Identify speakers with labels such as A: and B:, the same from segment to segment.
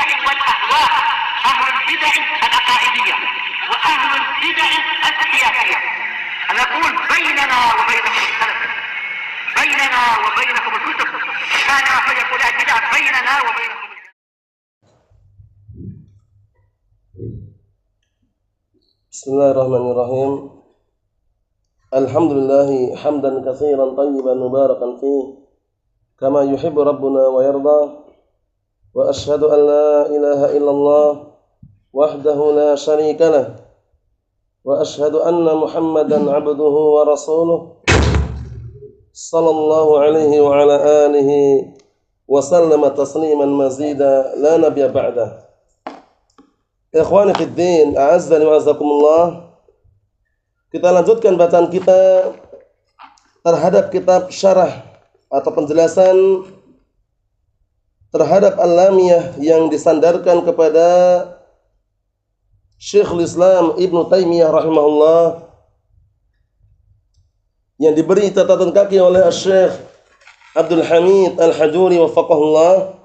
A: البدع والأهواء، أهل البدع العقائدية وأهل البدع السياسية. نقول بيننا وبينكم السلف، بيننا وبينكم الكتب، كان فيقول البدع بيننا وبينكم.
B: Bismillahirrahmanirrahim. Alhamdulillah hamdan katsiran tayyiban mubarakan fih kama yuhibbu rabbuna wa yarda. Wa asyhadu an la ilaha illallah wahdahu la syarika lah. Wa asyhadu anna Muhammadan abduhu wa rasuluh sallallahu alaihi wa ala alihi wa sallama tasliman mazida la nabiyya ba'dah. Ikhwani fid din, a'azzani wa a'azzakumullah. Kita lanjutkan bacaan kita terhadap kitab syarah atau penjelasan terhadap Al-Lamiyah yang disandarkan kepada Syekhul Islam Ibnu Taimiyah rahimahullah, yang diberi catatan kaki oleh Syekh Abdul Hamid Al-Hajuri wafaqahullah.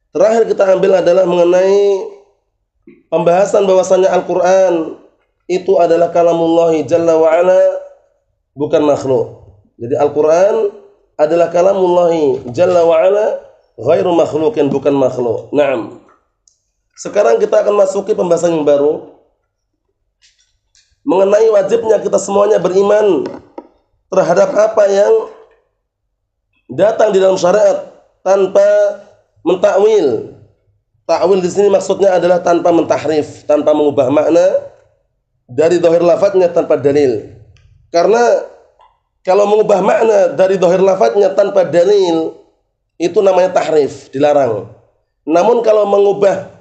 B: Terakhir kita ambil adalah mengenai pembahasan bahwasannya Al-Quran itu adalah kalamullah Jalla wa'ala, bukan makhluk. Jadi Al-Quran adalah kalamullah Jalla wa'ala, ghairu makhlukin, bukan makhluk. Naam. Sekarang kita akan masuki pembahasan yang baru mengenai wajibnya kita semuanya beriman terhadap apa yang datang di dalam syariat tanpa mentakwil. Takwil di sini maksudnya adalah tanpa mentahrif, tanpa mengubah makna dari zahir lafadznya tanpa dalil. Karena kalau mengubah makna dari zahir lafadznya tanpa dalil itu namanya tahrif, dilarang. Namun kalau mengubah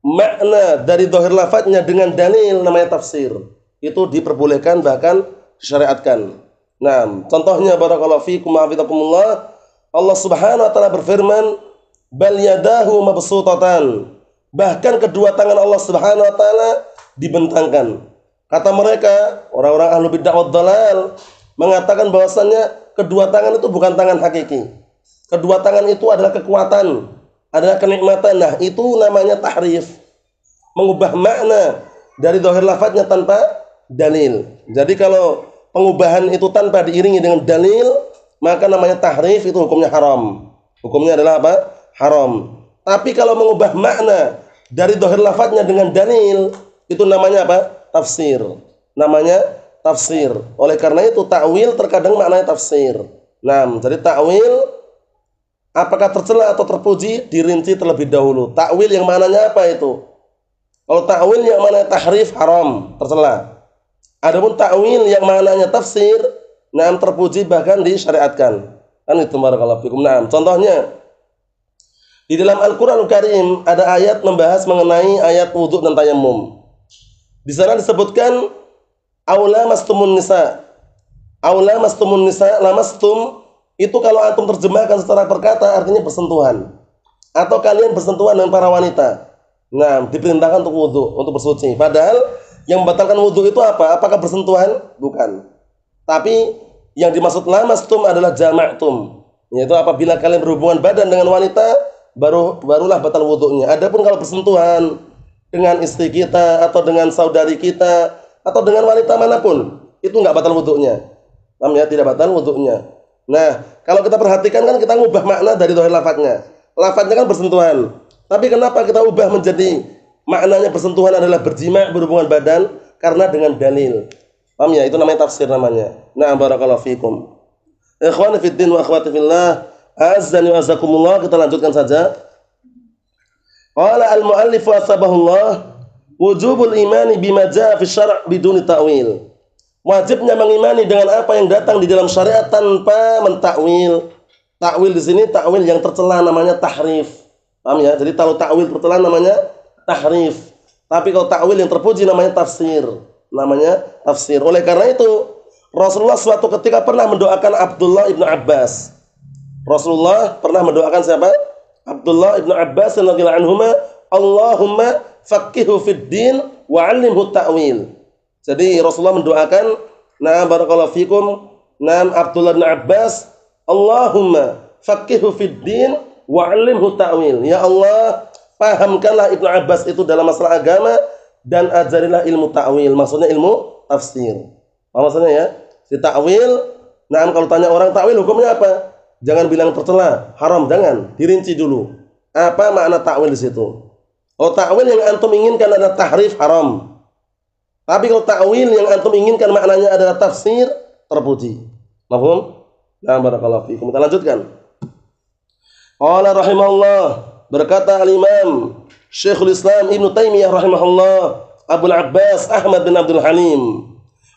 B: makna dari zahir lafadznya dengan dalil namanya tafsir. Itu diperbolehkan, bahkan disyariatkan. Nah, contohnya barakallahu fiikum wa hafizakumullah, Allah Subhanahu wa taala berfirman, bal yadahu mabsutatan, bahkan kedua tangan Allah Subhanahu wa taala dibentangkan. Kata mereka, orang-orang ahlu bid'ah wad dhalal mengatakan bahwasannya kedua tangan itu bukan tangan hakiki. Kedua tangan itu adalah kekuatan, adalah kenikmatan. Nah, itu namanya tahrif, mengubah makna dari zahir lafadznya tanpa dalil. Jadi kalau pengubahan itu tanpa diiringi dengan dalil, maka namanya tahrif, itu hukumnya haram. Hukumnya adalah apa? Haram. Tapi kalau mengubah makna dari zahir lafadznya dengan dalil, itu namanya apa? Tafsir. Namanya tafsir. Oleh karena itu takwil terkadang maknanya tafsir. Nah, jadi takwil apakah tercela atau terpuji dirinci terlebih dahulu. Takwil yang maknanya apa itu? Kalau takwil yang maknanya tahrif, haram, tercela. Adapun takwil yang maknanya tafsir, nah, terpuji, bahkan disyariatkan. Kan itu barakallahu fikum. Nah, contohnya di dalam Al-Quranul Karim ada ayat membahas mengenai ayat wudhu dan tayammum. Di sana disebutkan aula mastumun nisa. Aula mastumun nisa, lamastum itu kalau antum terjemahkan secara perkata artinya bersentuhan, atau kalian bersentuhan dengan para wanita. Nah, diperintahkan untuk wudhu, untuk bersuci. Padahal yang membatalkan wudhu itu apa? Apakah bersentuhan? Bukan. Tapi yang dimaksud lamastum adalah jama'tum, yaitu apabila kalian berhubungan badan dengan wanita, barulah batal wudhunya. Adapun kalau bersentuhan dengan istri kita atau dengan saudari kita atau dengan wanita manapun, itu enggak batal wudhunya. Paham ya? Tidak batal wudhunya. Nah, kalau kita perhatikan kan kita ngubah makna dari zahir lafadznya. Lafadznya kan bersentuhan. Tapi kenapa kita ubah menjadi maknanya bersentuhan adalah berjima', berhubungan badan? Karena dengan dalil. Paham ya? Itu namanya tafsir namanya. Nah, barakallahu fikum. Ikhwani fid din wa akhwati fillah, azzani wa azzakumullah. Kita lanjutkan saja. Qala al-muallif asbahullah, wujubul imani bima jaa fi syara' biduni ta'wil. Wajibnya mengimani dengan apa yang datang di dalam syariat tanpa mentakwil. Takwil di sini takwil yang tercela namanya tahrif. Paham ya? Jadi kalau takwil tercela namanya tahrif. Tapi kalau takwil yang terpuji namanya tafsir. Namanya tafsir. Oleh karena itu Rasulullah suatu ketika pernah mendoakan Abdullah ibnu Abbas. Rasulullah pernah mendoakan siapa? Abdullah ibnu Abbas radhiyallahu anhuma, Allahumma faqihu fid din wa 'allimhu ta'wil. Jadi Rasulullah mendoakan, nah barakallahu fikum, nah Abdullah ibnu Abbas, Allahumma faqihu fid din wa'allimhu ta'wil. Ya Allah, pahamkanlah Ibnu Abbas itu dalam masalah agama dan ajarilah ilmu ta'wil. Maksudnya ilmu tafsir. Apa maksudnya ya? Si ta'wil, nah kalau tanya orang ta'wil hukumnya apa? Jangan bilang tercela, haram, jangan. Dirinci dulu. Apa makna ta'wil di situ? Oh, ta'wil yang antum inginkan adalah tahrif, haram. Tapi kalau ta'wil yang antum inginkan maknanya adalah tafsir, terpuji. Paham? Nah, barakallahu fiikum. Kita lanjutkan. Qala rahimahullah, berkata al-Imam Syekhul Islam Ibnu Taimiyah rahimahullah, Abul Abbas Ahmad bin Abdul Halim.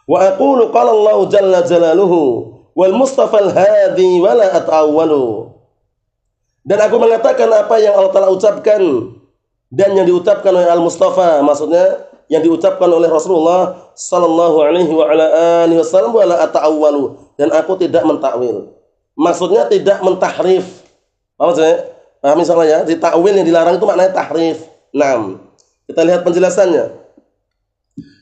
B: Wa aqulu qala Allah jalla jalaluhu wal Mustafa al-hadi wala ata'awwalu. Dan aku mengatakan apa yang Allah Ta'ala ucapkan dan yang diucapkan oleh Al-Mustafa, maksudnya yang diucapkan oleh Rasulullah sallallahu alaihi wa ala alihi wasallam, wala ata'awwalu, dan aku tidak mentakwil. Maksudnya tidak mentahrif. Apa maksudnya? Paham misalnya ya, di takwil yang dilarang itu maknanya tahrif. Naam. Kita lihat penjelasannya.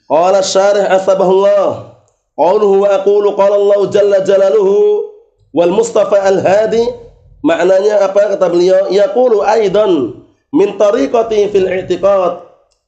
B: Qala syarih asbahullah, qauluhu wa aqulu qala Allah jalla jalaluhu wal Mustafa al-hadi, maknanya apa kata beliau? Yaqulu aidan min tariqati fil i'tiqad,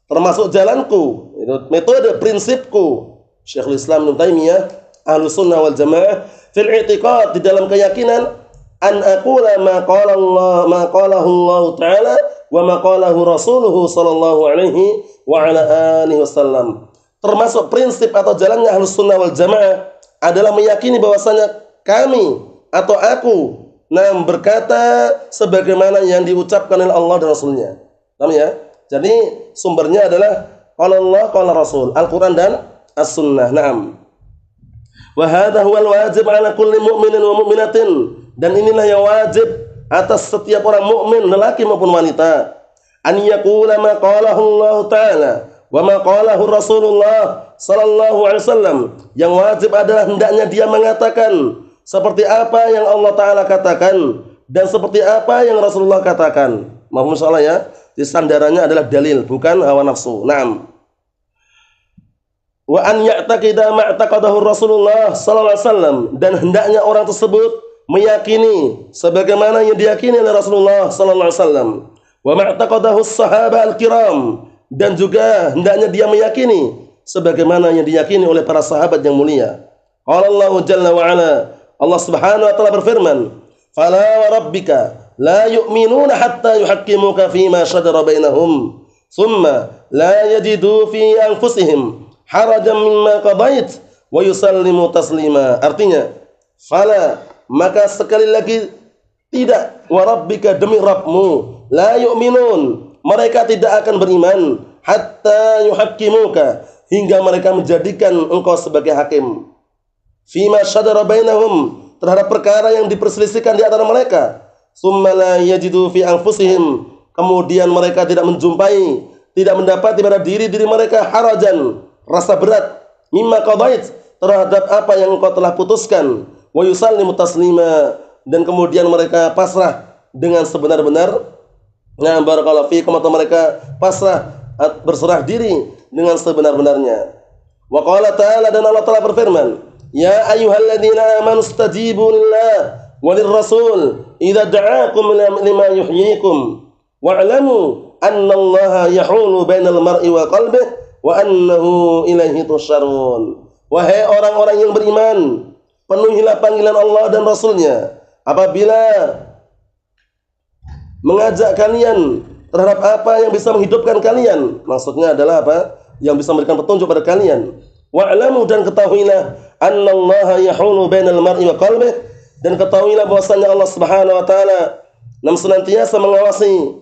B: termasuk jalanku, itu metode prinsipku. Syekhul Islam Ibnu Taimiyah Ahlus Sunnah wal Jamaah fil i'tiqad, di dalam keyakinan, an aqula ma qala Allah, ma qalahu Allah taala wa ma qalahu rasuluhu sallallahu alaihi wa ala alihi wasallam. Termasuk prinsip atau jalannya Ahlus Sunnah wal Jamaah adalah meyakini bahwasanya kami atau aku berkata sebagaimana yang diucapkan oleh Allah dan Rasulnya. Paham ya? Jadi sumbernya adalah qala Allah, qala Rasul, Al-Quran dan As-Sunnah. Naam. Wa hadha huwal wajib ala kulli mu'minin wa mu'minatin, dan inilah yang wajib atas setiap orang mukmin lelaki maupun wanita, an yaqula ma qalahu Allah taala wa ma qalahu Rasulullah sallallahu alaihi wasallam. Yang wajib adalah hendaknya dia mengatakan seperti apa yang Allah taala katakan dan seperti apa yang Rasulullah katakan. Mahfum insyaallah ya. Di sandarannya adalah dalil, bukan hawa nafsu. Naam. Wa an ya'taqida ma'taqadahu Rasulullah sallallahu alaihi wasallam, dan hendaknya orang tersebut meyakini sebagaimana yang diyakini oleh Rasulullah sallallahu alaihi wasallam. Wa ma'taqadahu as-sahabah al-kiram, dan juga hendaknya dia meyakini sebagaimana yang diyakini oleh para sahabat yang mulia. Qala Allah jalla wa ala, Allah Subhanahu wa taala berfirman, "Fala wa rabbika la yu'minuna hatta yuhaqqimuka fima shajara bainahum, thumma la yajidu fi anfusihim harajan mimma qadait wa yusallimu taslima." Artinya, fala, maka sekali lagi tidak, wa rabbika, demi Rabbmu, la yu'minun, mereka tidak akan beriman, hatta yuhaqqimuka, hingga mereka menjadikan engkau sebagai hakim, fima shajara bainahum, terhadap perkara yang diperselisihkan di antara mereka, summa la yajidu fi anfusihim, kemudian mereka tidak menjumpai, tidak mendapati pada diri-diri mereka harajan, rasa berat, mimma qadait, terhadap apa yang engkau telah putuskan, wa yusallimu taslima, dan kemudian mereka pasrah dengan sebenar-benar. Nah, barakallahu fiikum, atau mereka pasrah, berserah diri dengan sebenar-benarnya. Wa qala ta'ala, dan Allah Ta'ala berfirman, ya ayyuhalladzina amanu stajibu lillah walir rasul idza da'akum lima yuhyikum wa'lamu annallaha yahulu bainal mar'i wa qalbihi wa annahu ilaihi tusyarun. Wahai orang-orang yang beriman, penuhilah panggilan Allah dan Rasulnya apabila mengajak kalian terhadap apa yang bisa menghidupkan kalian. Maksudnya adalah apa? Yang bisa memberikan petunjuk pada kalian. Wa'lamu, dan ketahuilah, annallaha yahulu bainal mar'i wa qalbihi, dan ketahuilah bahwasanya Allah Subhanahu wa taala senantiasa mengawasi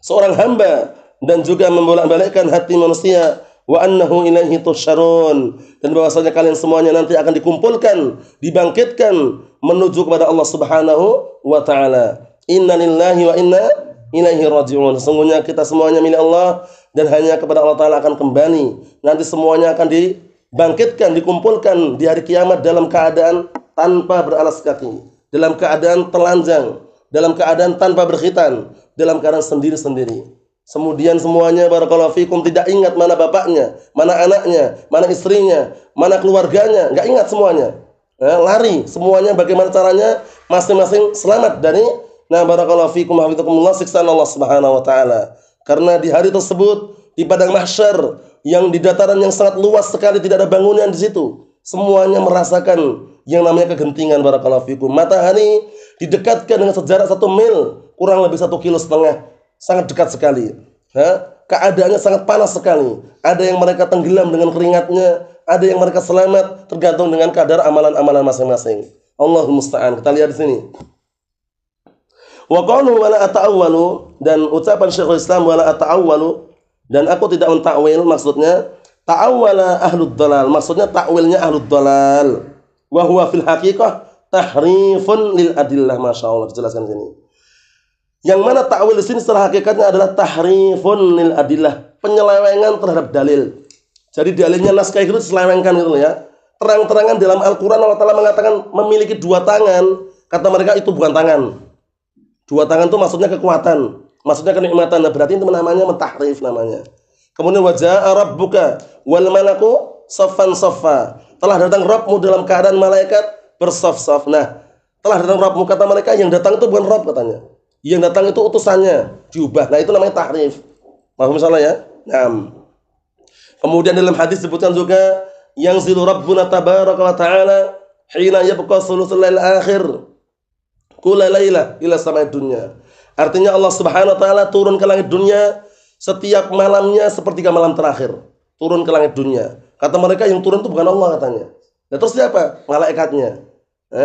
B: seorang hamba dan juga membolak-balikkan hati manusia. Wa annahu ilaihi tusyarun, dan bahwasanya kalian semuanya nanti akan dikumpulkan, dibangkitkan menuju kepada Allah Subhanahu wa taala. Inna lillahi wa inna ilaihi raji'un. Sesungguhnya kita semuanya milik Allah dan hanya kepada Allah Ta'ala akan kembali. Nanti semuanya akan dibangkitkan, dikumpulkan di hari kiamat dalam keadaan tanpa beralas kaki, dalam keadaan telanjang, dalam keadaan tanpa berkhitan, dalam keadaan sendiri-sendiri. Kemudian semuanya barakallahu fikum tidak ingat mana bapaknya, mana anaknya, mana istrinya, mana keluarganya, enggak ingat semuanya. Lari semuanya, bagaimana caranya masing-masing selamat dari Nah, barakallahu fikum hafizakumullah, siksaan Allah Subhanahu wa taala. Karena di hari tersebut di padang mahsyar yang di dataran yang sangat luas sekali, tidak ada bangunan di situ. Semuanya merasakan yang namanya kegentingan, barakallahu fikum. Matahari didekatkan dengan jarak 1 mil, kurang lebih 1,5 kilo, sangat dekat sekali. Keadaannya sangat panas sekali. Ada yang mereka tenggelam dengan keringatnya, ada yang mereka selamat, tergantung dengan kadar amalan-amalan masing-masing. Allahumma musta'an. Kita lihat di sini. Wa qalu wala ata'awwalu, dan ucapan Syekhul Islam wala ata'awwalu, dan aku tidak mentakwil, maksudnya ta'awwala ahlud dhalal, maksudnya takwilnya ahlud dhalal. Wa huwa fil haqiqah tahrifun lil adillah, masyaallah, dijelaskan di sini. Yang mana takwil di sini secara hakikatnya adalah tahrifun lil adillah, penyelewengan terhadap dalil. Jadi dalilnya naskah itu diselewengkan gitu ya. Terang-terangan dalam Al-Qur'an Allah Ta'ala mengatakan memiliki 2 tangan, kata mereka itu bukan tangan. 2 tangan itu maksudnya kekuatan, maksudnya kenikmatan. Nah, berarti itu namanya mentahrif namanya. Kemudian wajaa rabbuka wal malaku saffan saffa. Telah datang Rabbmu dalam keadaan malaikat bersaf-saf. Nah, telah datang Rabbmu, kata mereka yang datang itu bukan Rabb katanya. Yang datang itu utusannya diubah. Nah, itu namanya tahrif. Paham salah ya? Nah. Kemudian dalam hadis disebutkan juga yang zilu Rabbuna tabaraka wa ta'ala hina yabqa thuluthul lail akhir. Kula layla ila sama'id dunya. Artinya Allah Subhanahu wa taala turun ke langit dunia setiap malamnya sepertiga malam terakhir. Turun ke langit dunia. Kata mereka yang turun itu bukan Allah katanya. Nah, terus siapa? Malaikatnya.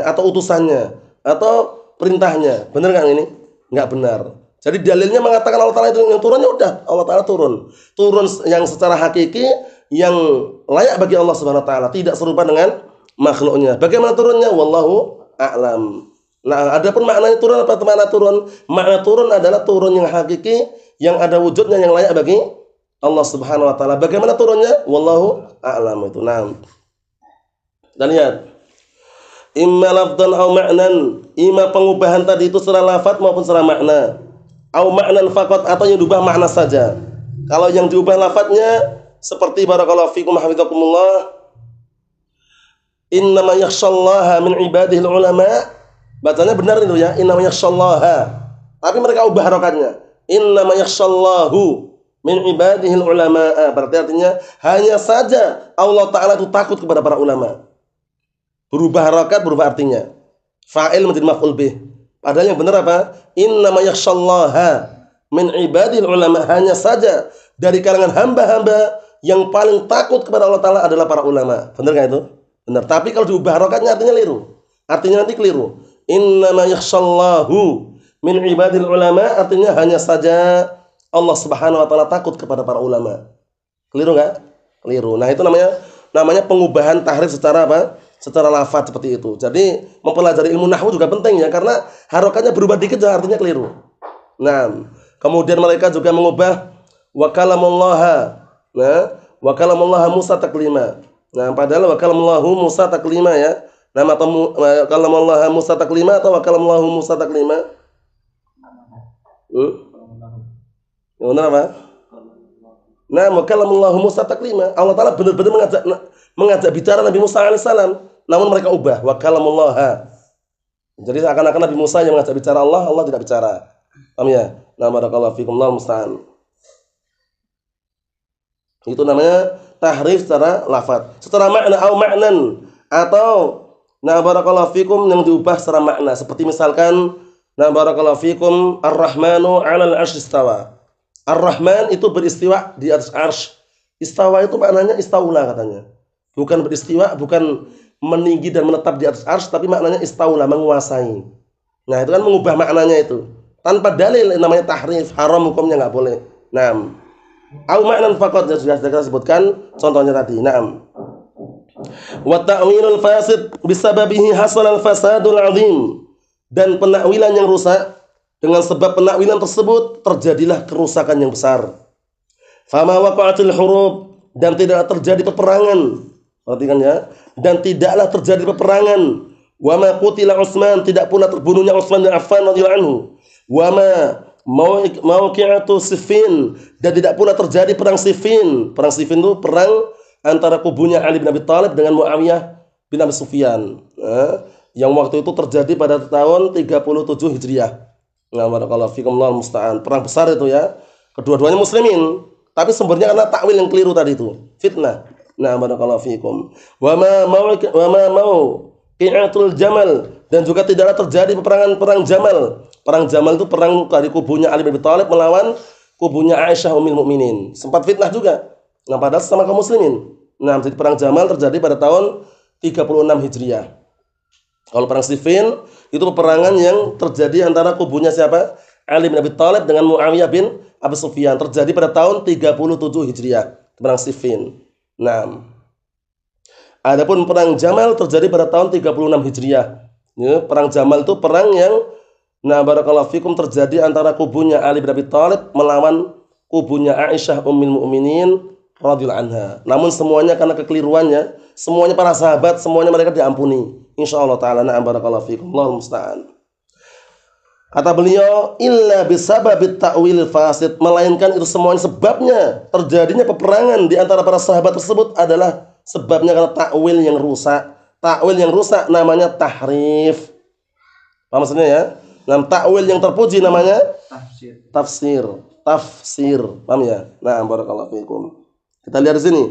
B: Atau utusannya, atau perintahnya. Benar enggak ini? Enggak benar. Jadi dalilnya mengatakan Allah Taala itu yang turunnya udah Allah Taala turun. Turun yang secara hakiki yang layak bagi Allah Subhanahu wa taala, tidak serupa dengan makhluknya. Bagaimana turunnya? Wallahu a'lam. Nah, adapun maknanya turun apa makna turun? Makna turun adalah turun yang hakiki, yang ada wujudnya yang layak bagi Allah Subhanahu wa taala. Bagaimana turunnya? Wallahu a'lam itu. Nah. Dan lihat. Imma lafdhan au ma'nan, imma pengubahan tadi itu secara lafaz maupun secara makna. Au ma'nan faqat, atau yang diubah makna saja. Kalau yang diubah lafadznya seperti barakallahu fikum hafizakumullah, innama yakhshallaha min ibadihil ulama. Bacanya benar itu ya, innama yakhshallaha. Tapi mereka ubah harokatnya. Innama yakhshallahu min ibadihil ulama. Berarti artinya hanya saja Allah Ta'ala itu takut kepada para ulama. Berubah harokat, berubah artinya. Fa'il menjadi maf'ul bih. Padahal yang benar apa? Innama yakhshallaha min ibadihil ulama. Hanya saja dari kalangan hamba-hamba yang paling takut kepada Allah Ta'ala adalah para ulama. Benar kan itu? Benar. Tapi kalau diubah harokatnya artinya keliru. Artinya nanti keliru. Innama yakhshallahu min ibadil ulama, artinya hanya saja Allah Subhanahu wa taala takut kepada para ulama. Keliru enggak? Keliru. Nah, itu namanya pengubahan tahrif secara apa? Secara lafaz seperti itu. Jadi, mempelajari ilmu nahwu juga penting ya, karena harokatnya berubah dikit artinya keliru. Nah, kemudian mereka juga mengubah wa kalamullaha. Nah, wa kalamullaha Musa taklima. Nah, padahal wa kalamullahu Musa taklima ya. Nama kalamullaha Musa taklima atau wa kalamullahu Musa taklima? Yang benar apa? Nah, wa kalamullahu Musa taklima. Allah Ta'ala benar-benar mengajak bicara Nabi Musa alaihissalam, namun mereka ubah wa kalamullaha. Jadi seakan-akan Nabi Musa yang mengajak bicara Allah, Allah tidak bicara. Paham ya? Nah, barakallahu fikum, Allahu musta'an. Itu namanya tahrif secara lafaz. Secara makna au ma'nan, atau nah barakallahu fikum yang diubah secara makna. Seperti misalkan nah barakallahu fikum ar-Rahmanu 'alal 'arsy istawa. Ar-Rahman itu beristiwa di atas arsy. Istawa itu maknanya istaula katanya. Bukan beristiwa, bukan meninggi dan menetap di atas arsy, tapi maknanya istaula, menguasai. Nah, itu kan mengubah maknanya itu. Tanpa dalil, namanya tahrif, haram hukumnya enggak boleh. Naam. Au ma'nan faqat, sudah kita sebutkan contohnya tadi. Naam. Wa ta'wilul fasid bisababihi hasalal fasadul 'azim. Dan penakwilan yang rusak, dengan sebab penakwilan tersebut terjadilah kerusakan yang besar. Fama waqa'atil hurub, dan tidak terjadi peperangan. Perhatikan ya. Dan tidaklah terjadi peperangan. Wa ma qutila Utsman, tidak pula terbunuhnya Utsman bin Affan radhiyallahu anhu. Wa ma mauqi'atu Siffin, dan tidak pula terjadi perang Siffin. Perang Siffin itu perang antara kubunya Ali bin Abi Thalib dengan Muawiyah bin Abi Sufyan. Yang waktu itu terjadi pada tahun 37 Hijriah. Nah, barakallahu fikum, Allahu musta'an. Perang besar itu ya. Kedua-duanya muslimin, tapi sumbernya karena takwil yang keliru tadi itu. Fitnah. Nah, barakallahu fikum. Wa ma mauqi'atul Jamal, dan juga tidaklah terjadi peperangan perang Jamal. Perang Jamal itu perang dari kubunya Ali bin Abi Thalib melawan kubunya Aisyah Ummul Mukminin. Sempat fitnah juga. Nah, padahal sama kaum muslimin. Nah, jadi perang Jamal terjadi pada tahun 36 Hijriah. Kalau perang Siffin itu peperangan yang terjadi antara kubunya siapa? Ali bin Abi Thalib dengan Muawiyah bin Abu Sufyan, terjadi pada tahun 37 Hijriah, perang Siffin. Nah, adapun perang Jamal terjadi pada tahun 36 Hijriah. Ya, perang Jamal itu perang yang barakallahu fikum terjadi antara kubunya Ali bin Abi Thalib melawan kubunya Aisyah Ummul Mukminin radhiyallahu anha. Namun semuanya karena kekeliruannya, semuanya para sahabat, semuanya mereka diampuni insyaallah taala. Na'am barakallahu fikum, Allahu musta'an. Kata beliau, illa bisababit ta'wil fasid, melainkan itu semuanya sebabnya terjadinya peperangan di antara para sahabat tersebut adalah sebabnya karena takwil yang rusak. Takwil yang rusak namanya tahrif. Apa maksudnya ya? Nah, takwil yang terpuji namanya tafsir. Tafsir. Paham ya? Nah, barakallahu fikum. Kita lihat di sini.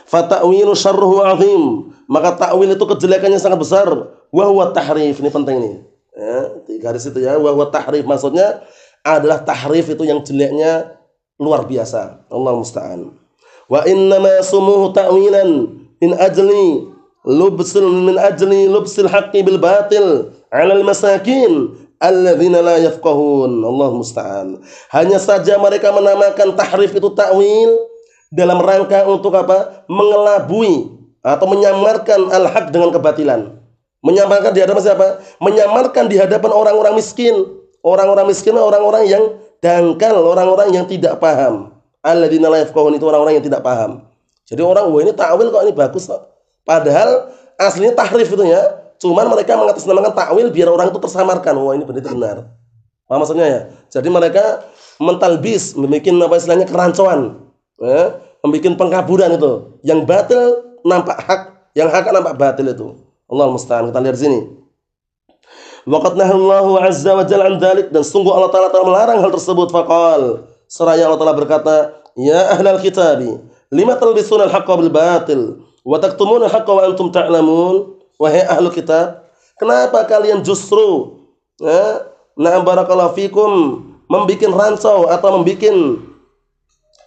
B: Fa ta'wilu syarruhu 'azim. Maka takwil itu kejelekannya sangat besar. Wa huwa tahrif. Ini penting nih. Ya, di garis itu ya, wa huwa tahrif, maksudnya adalah tahrif itu yang jeleknya luar biasa. Allah musta'an. Wa innama sumuhu ta'wilan min ajli lubsil haqqi bil batil 'alal masakin alladzina la yafqahun. Allah musta'an. Hanya saja mereka menamakan tahrif itu takwil dalam rangka untuk apa? Mengelabui atau menyamarkan al-haq dengan kebatilan. Menyamarkan di hadapan siapa? Menyamarkan di hadapan orang-orang miskin. Orang-orang miskin, orang-orang yang dangkal, orang-orang yang tidak paham. Alladzina la yafqahun, itu orang-orang yang tidak paham. Jadi orang, wah ini takwil kok, ini bagus kok. Padahal aslinya tahrif itu ya. Cuman mereka mengatasnamakan takwil biar orang itu tersamarkan. Wah ini benar-benar. Apa maksudnya ya? Jadi mereka mentalbis, membuat apa istilahnya kerancuan. Ya, membuat pengkaburan itu. Yang batil nampak hak, yang hak nampak batil itu. Allah musta'an. Kita lihat sini. Waqad nahallahu azza wa jalla an dzalik, dan sungguh Allah Taala telah melarang hal tersebut. Faqal, seraya Allah Taala berkata, ya ahlal kitabi, lima talbisuna al-haqqa bil batil wa taktumuna al-haqqa wa antum ta'lamun. Wahai ahlu kitab, kenapa kalian justru barakallahu fikum membikin rancau atau membikin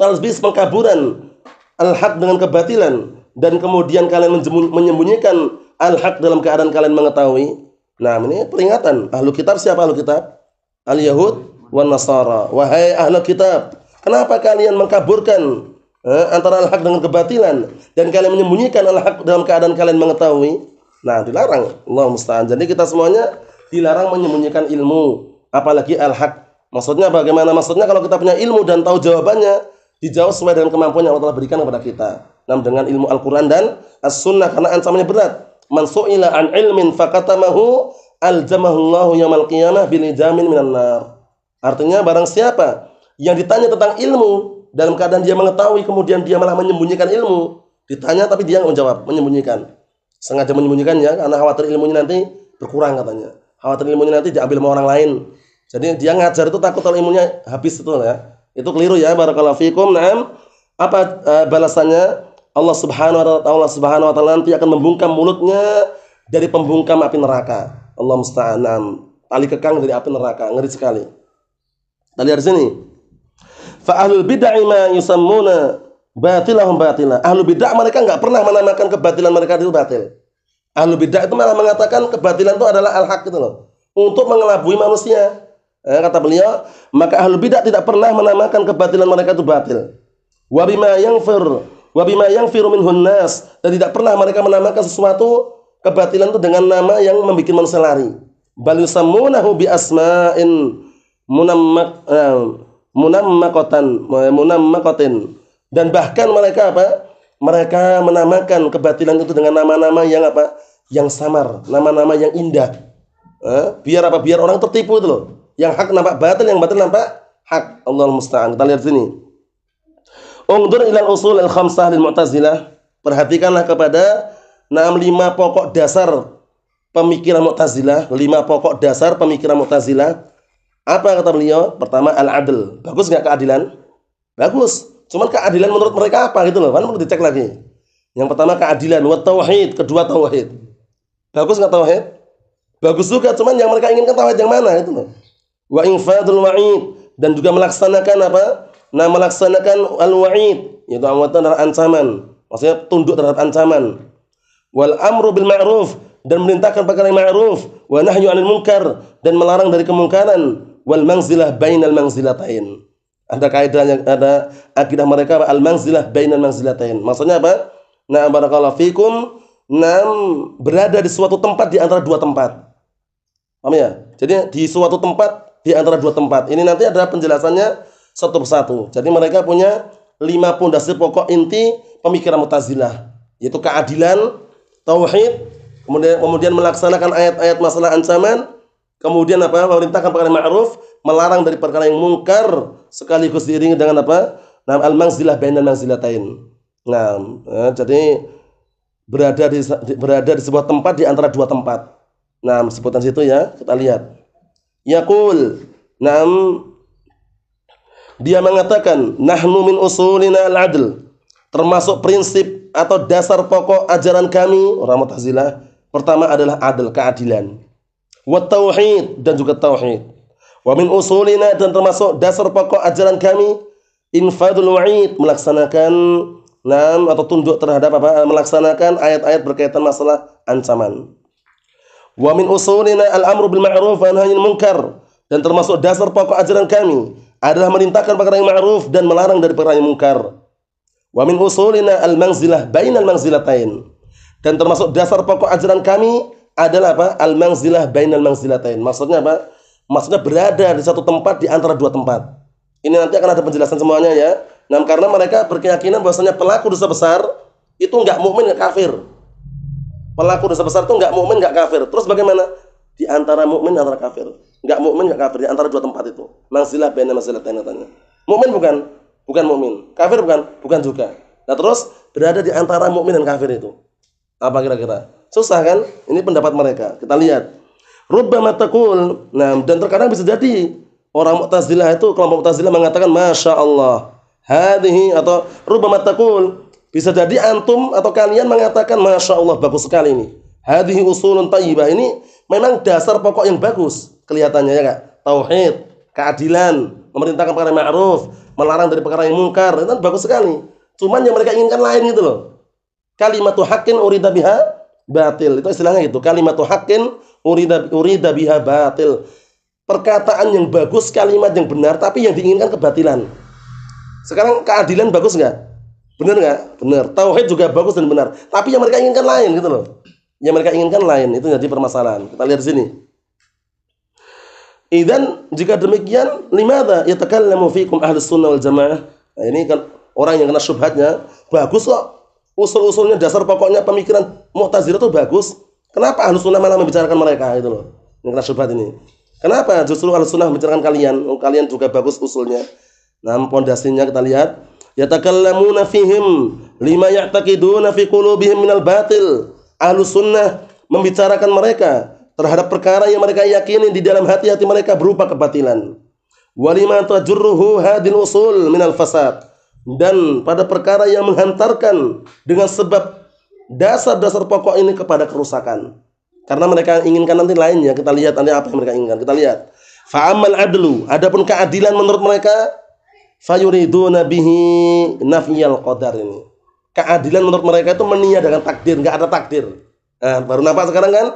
B: talbis pengkaburan al-haq dengan kebatilan, dan kemudian kalian menyembunyikan al-haq dalam keadaan kalian mengetahui. Nah, ini peringatan. Ahlu kitab siapa ahlu kitab? Al-Yahud wan Nasara. Wahai ahlu kitab, kenapa kalian mengkaburkan antara al-haq dengan kebatilan, dan kalian menyembunyikan al-haq dalam keadaan kalian mengetahui? Nah, dilarang. Allah musta'an. Jadi kita semuanya dilarang menyembunyikan ilmu, apalagi al-haq. Maksudnya bagaimana? Maksudnya kalau kita punya ilmu dan tahu jawabannya, dijawab sesuai dengan kemampuan yang Allah telah berikan kepada kita. Nah, dengan ilmu Al-Quran dan As-Sunnah, karena ancamannya berat. Man su'ila an ilmin fakatamahu aljamahullahu yaumil qiyamah bilijamin minan nar. Artinya barang siapa yang ditanya tentang ilmu dalam keadaan dia mengetahui, kemudian dia malah menyembunyikan ilmu. Ditanya tapi dia enggak menjawab, menyembunyikan. Sengaja menyembunyikan ya, karena khawatir ilmunya nanti berkurang katanya. Khawatir ilmunya nanti diambil sama orang lain. Jadi dia ngajar itu takut kalau ilmunya habis itu ya. Itu keliru ya, barakallahu fikum. Naam. Apa balasannya? Allah Subhanahu wa taala nanti akan membungkam mulutnya dari pembungkam api neraka. Allah musta'an. Tali kekang dari api neraka, ngeri sekali. Kita lihat sini. Fa ahlul bid'ah ma yusammuna batilahum batila. Ahlul bid'ah mereka enggak pernah menamakan kebatilan mereka itu batil. Ahlul bid'ah itu malah mengatakan kebatilan itu adalah al-haq gitu loh. Untuk mengelabui manusia. Kata beliau, maka ahlul bid'ah tidak pernah menamakan kebatilan mereka itu batil. Wa bima yanfiru minhun nas, dan tidak pernah mereka menamakan sesuatu kebatilan itu dengan nama yang membuat manusia lari. Bal yusammunahu bi asma'in munammaqatin, dan bahkan mereka apa? Mereka menamakan kebatilan itu dengan nama-nama yang apa? Yang samar, nama-nama yang indah. Biar apa? Biar orang tertipu itu loh. Yang hak nampak batil, yang batil nampak hak. Allahul musta'an. Kita lihat sini. Ungdur ilal usul al-khamsah lil Mu'tazilah. Perhatikanlah kepada 5 pokok dasar pemikiran Mu'tazilah, 5 pokok dasar pemikiran Mu'tazilah. Apa kata beliau? Pertama al-adl. Bagus nggak keadilan? Bagus. Cuman keadilan menurut mereka apa gitu loh? Kan perlu dicek lagi. Yang pertama keadilan, wa tauhid, kedua tauhid. Bagus nggak tauhid? Bagus juga, cuman yang mereka inginkan tauhid yang mana itu loh. Wa infadul wa'id, dan juga melaksanakan apa? Nah, melaksanakan al-wa'id, yaitu ancaman. Maksudnya tunduk terhadap ancaman. Wal amru bil ma'ruf, dan merintahkan perkara yang ma'ruf, wa nahyu 'anil munkar, dan melarang dari kemungkaran, wal manzilah bainal manzilatain. Ada kaidahnya, ada akidah mereka al manzilah bainal manzilatain. Maksudnya apa? Nah, barakallahu fikum, berada di suatu tempat di antara dua tempat. Paham ya? Jadi di suatu tempat di antara dua tempat. Ini nanti ada penjelasannya satu persatu. Jadi mereka punya 5 pondasi pokok inti pemikiran Mu'tazilah, yaitu keadilan, tauhid, kemudian melaksanakan ayat-ayat masalah ancaman, kemudian apa? Memerintahkan perkara yang ma'ruf, melarang dari perkara yang mungkar, sekaligus diiringi dengan apa? Nah, al-manzilah bainal manzilatain. Nah, jadi berada di sebuah tempat di antara dua tempat. Nah, sebutan situ ya, kita lihat. Yaqul, dia mengatakan, nahnu min usulina al-adl. Termasuk prinsip atau dasar pokok ajaran kami orang Mu'tazilah, pertama adalah adil, keadilan. Wa tauhid, dan juga tauhid. Wa min usulina, dan termasuk dasar pokok ajaran kami infadul wa'id, melaksanakan atau tunduk terhadap apa? Melaksanakan ayat-ayat berkaitan masalah ancaman. Wa min usulina al-amru bil ma'ruf wa nahyil munkar, dan termasuk dasar pokok ajaran kami adalah merintahkan perkara yang ma'ruf dan melarang dari perkara yang munkar. Wa min usulina al-manzilah bainal manzilatain, dan termasuk dasar pokok ajaran kami adalah apa? Al-manzilah bainal manzilatain. Maksudnya apa? Maksudnya berada di satu tempat di antara dua tempat. Ini nanti akan ada penjelasan semuanya ya. Nah, karena mereka berkeyakinan bahwasanya pelaku dosa besar itu enggak mukmin, enggak kafir. Pelaku dosa besar itu enggak mukmin, enggak kafir. Terus bagaimana? Di antara mukmin antara kafir. Enggak mukmin, enggak kafir, di antara dua tempat itu. Manzilah baina manzilatain katanya. Mukmin bukan? Bukan mukmin. Kafir bukan? Bukan juga. Nah, terus berada di antara mukmin dan kafir itu. Apa kira-kira? Susah kan? Ini pendapat mereka. Kita lihat. Rubbama taqul. Nah, dan terkadang bisa jadi orang Mu'tazilah itu, kelompok Mu'tazilah mengatakan Masya Allah. Hadhihi, atau rubbama taqul, bisa jadi antum atau kalian mengatakan Masya Allah, bagus sekali ini. Hadhihi usulun tayyibah, ini memang dasar pokok yang bagus kelihatannya ya Kak. Tauhid, keadilan, memerintahkan perkara yang ma'ruf, melarang dari perkara yang mungkar, itu bagus sekali. Cuman yang mereka inginkan lain gitu loh. Kalimatu haqqin urida biha batil. Itu istilahnya gitu. Kalimatu haqqin urida biha batil. Perkataan yang bagus, kalimat yang benar, tapi yang diinginkan kebatilan. Sekarang keadilan bagus nggak? Benar nggak? Benar. Tauhid juga bagus dan benar. Tapi yang mereka inginkan lain gitu loh. Yang mereka inginkan lain, itu jadi permasalahan. Kita lihat di sini. Idzan, jika demikian, limadza yatakallamu fikum ahlus sunnah wal jamaah? Nah, ini kan orang yang kena syubhatnya, bagus kok. Usul-usulnya, dasar pokoknya pemikiran Mu'tazilah itu bagus. Kenapa ahlus sunnah malah membicarakan mereka itu loh? Yang kena syubhat ini. Kenapa justru ahlus sunnah membicarakan kalian? Kalian juga bagus usulnya. Nah, pondasinya kita lihat, yatakallamuna fihim lima ya'taqiduna fi qulubihim minal batil. Ahlus sunnah membicarakan mereka terhadap perkara yang mereka yakini di dalam hati-hati mereka berupa kebatilan. Walima tajurruhu hadil usul minal fasad, dan pada perkara yang menghantarkan dengan sebab dasar-dasar pokok ini kepada kerusakan. Karena mereka inginkan nanti lainnya, kita lihat nanti apa yang mereka inginkan. Kita lihat. Fa'amal adlu, adapun keadilan menurut mereka, fayuriduna bihi nafiyal qadar ini. Keadilan menurut mereka itu meniadakan takdir, enggak ada takdir. Nah, baru nampak sekarang kan?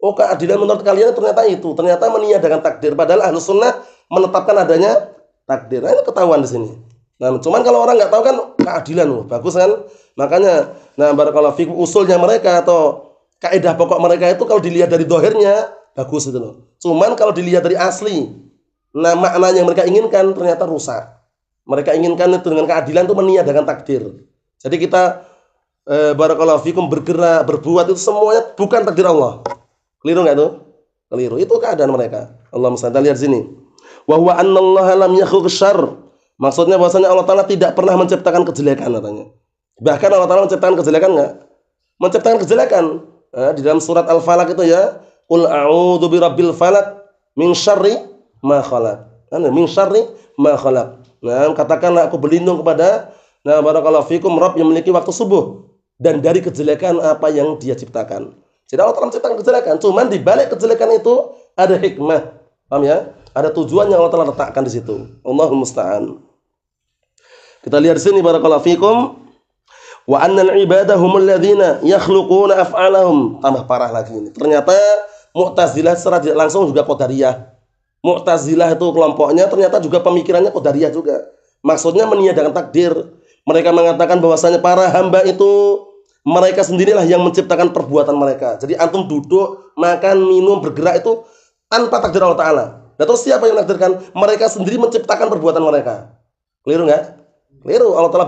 B: Oh, keadilan menurut kalian ternyata itu, ternyata meniadakan takdir. Padahal ahlus sunnah menetapkan adanya takdir. Nah, ini ketahuan di sini. Nah, cuman kalau orang nggak tahu kan keadilan loh, bagus kan? Makanya, nah barakallahu fikum, usulnya mereka atau kaidah pokok mereka itu kalau dilihat dari dohirnya bagus itu loh. Cuman kalau dilihat dari asli, nah maknanya yang mereka inginkan ternyata rusak. Mereka inginkan itu dengan keadilan itu meniadakan takdir. Jadi kita barakallahu fikum bergerak, berbuat itu semuanya bukan takdir Allah. Keliru nggak itu? Keliru. Itu keadaan mereka. Allah musta'an. Lihat sini. Wa huwa annallaha lam yakhluq syarr. Maksudnya bahwasanya Allah Taala tidak pernah menciptakan kejelekan katanya. Bahkan Allah Taala menciptakan kejelekan enggak? Menciptakan kejelekan. Di dalam surat Al-Falaq itu ya, qul a'udzu birabbil falaq min syarri ma khalaq. Min syarri ma khalaq. Nah, katakanlah aku berlindung kepada barakallahu fikum Rabb yang memiliki waktu subuh dan dari kejelekan apa yang Dia ciptakan. Jadi Allah Ta'ala menciptakan kejelekan, cuman di balik kejelekan itu ada hikmah. Paham ya? Ada tujuan yang Allah Ta'ala letakkan di situ. Allahul musta'an. Kita lihat di sini barakallahu fikum, wa annal ibadah humul ladzina yakhluquna af'alahum. Tambah parah lagi ini. Ternyata Mu'tazilah secara tidak langsung juga Qadariyah. Mu'tazilah itu kelompoknya ternyata juga pemikirannya Qadariyah juga. Maksudnya meniadakan takdir. Mereka mengatakan bahwasanya para hamba itu mereka sendirilah yang menciptakan perbuatan mereka. Jadi antum duduk, makan, minum, bergerak itu tanpa takdir Allah Ta'ala. Dan terus siapa yang menakdirkan? Mereka sendiri menciptakan perbuatan mereka. Keliru enggak? Keliru. Allah Ta'ala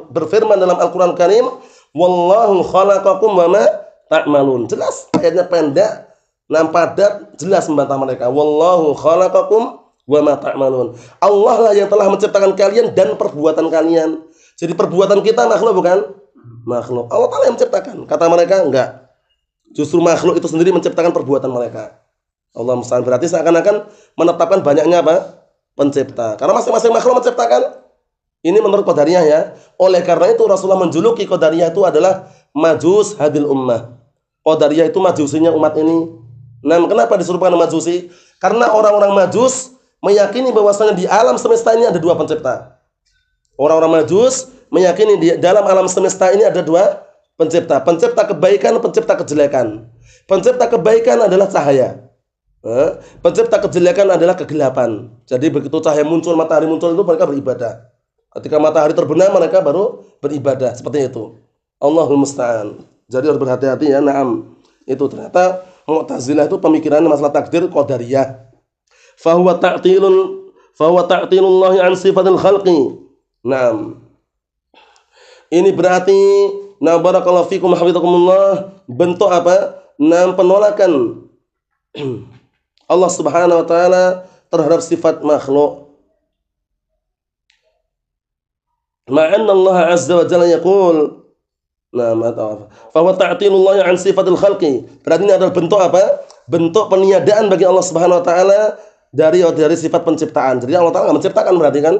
B: berfirman dalam Al-Quran Karim, wallahu khalaqakum wa ma ta'malun. Jelas, ayatnya pendek, padat, jelas membantah mereka. Wallahu khalaqakum wa ma ta'malun. Allah lah yang telah menciptakan kalian dan perbuatan kalian. Jadi perbuatan kita makhluk bukan? Makhluk. Allah Ta'ala yang menciptakan. Kata mereka enggak. Justru makhluk itu sendiri menciptakan perbuatan mereka. Allah musta'an. Berarti seakan-akan menetapkan banyaknya apa? Pencipta. Karena masing-masing makhluk menciptakan. Ini menurut Qadariyah ya. Oleh karena itu Rasulullah menjuluki Qadariyah itu adalah majus hadil ummah. Qadariyah itu majusinya umat ini. Nah, kenapa disebutkan majusi? Karena orang-orang majus meyakini bahwasanya di alam semesta ini ada dua pencipta. Orang-orang majus meyakini di dalam alam semesta ini ada dua pencipta. Pencipta kebaikan, pencipta kejelekan. Pencipta kebaikan adalah cahaya. Pencipta kejelekan adalah kegelapan. Jadi begitu cahaya muncul, matahari muncul itu mereka beribadah. Ketika matahari terbenam mereka baru beribadah. Seperti itu. Allahul musta'an. Jadi harus berhati-hati ya. Naam. Itu ternyata Mu'tazilah itu pemikirannya masalah takdir Qadariyah. Fahuwa ta'tilullahi an sifatil khalqi. Naam. Ini berarti barakallahu fikum hafizakumullah, bentuk apa? Penolakan Allah Subhanahu wa taala terhadap sifat makhluk. Ma'anna Allah azza wa jalla yaqul fahuwa ta'tilullahi an sifatil khalqi. Berarti ini adalah bentuk apa? Bentuk peniadaan bagi Allah Subhanahu wa taala dari sifat penciptaan. Jadi Allah Taala enggak menciptakan berarti kan?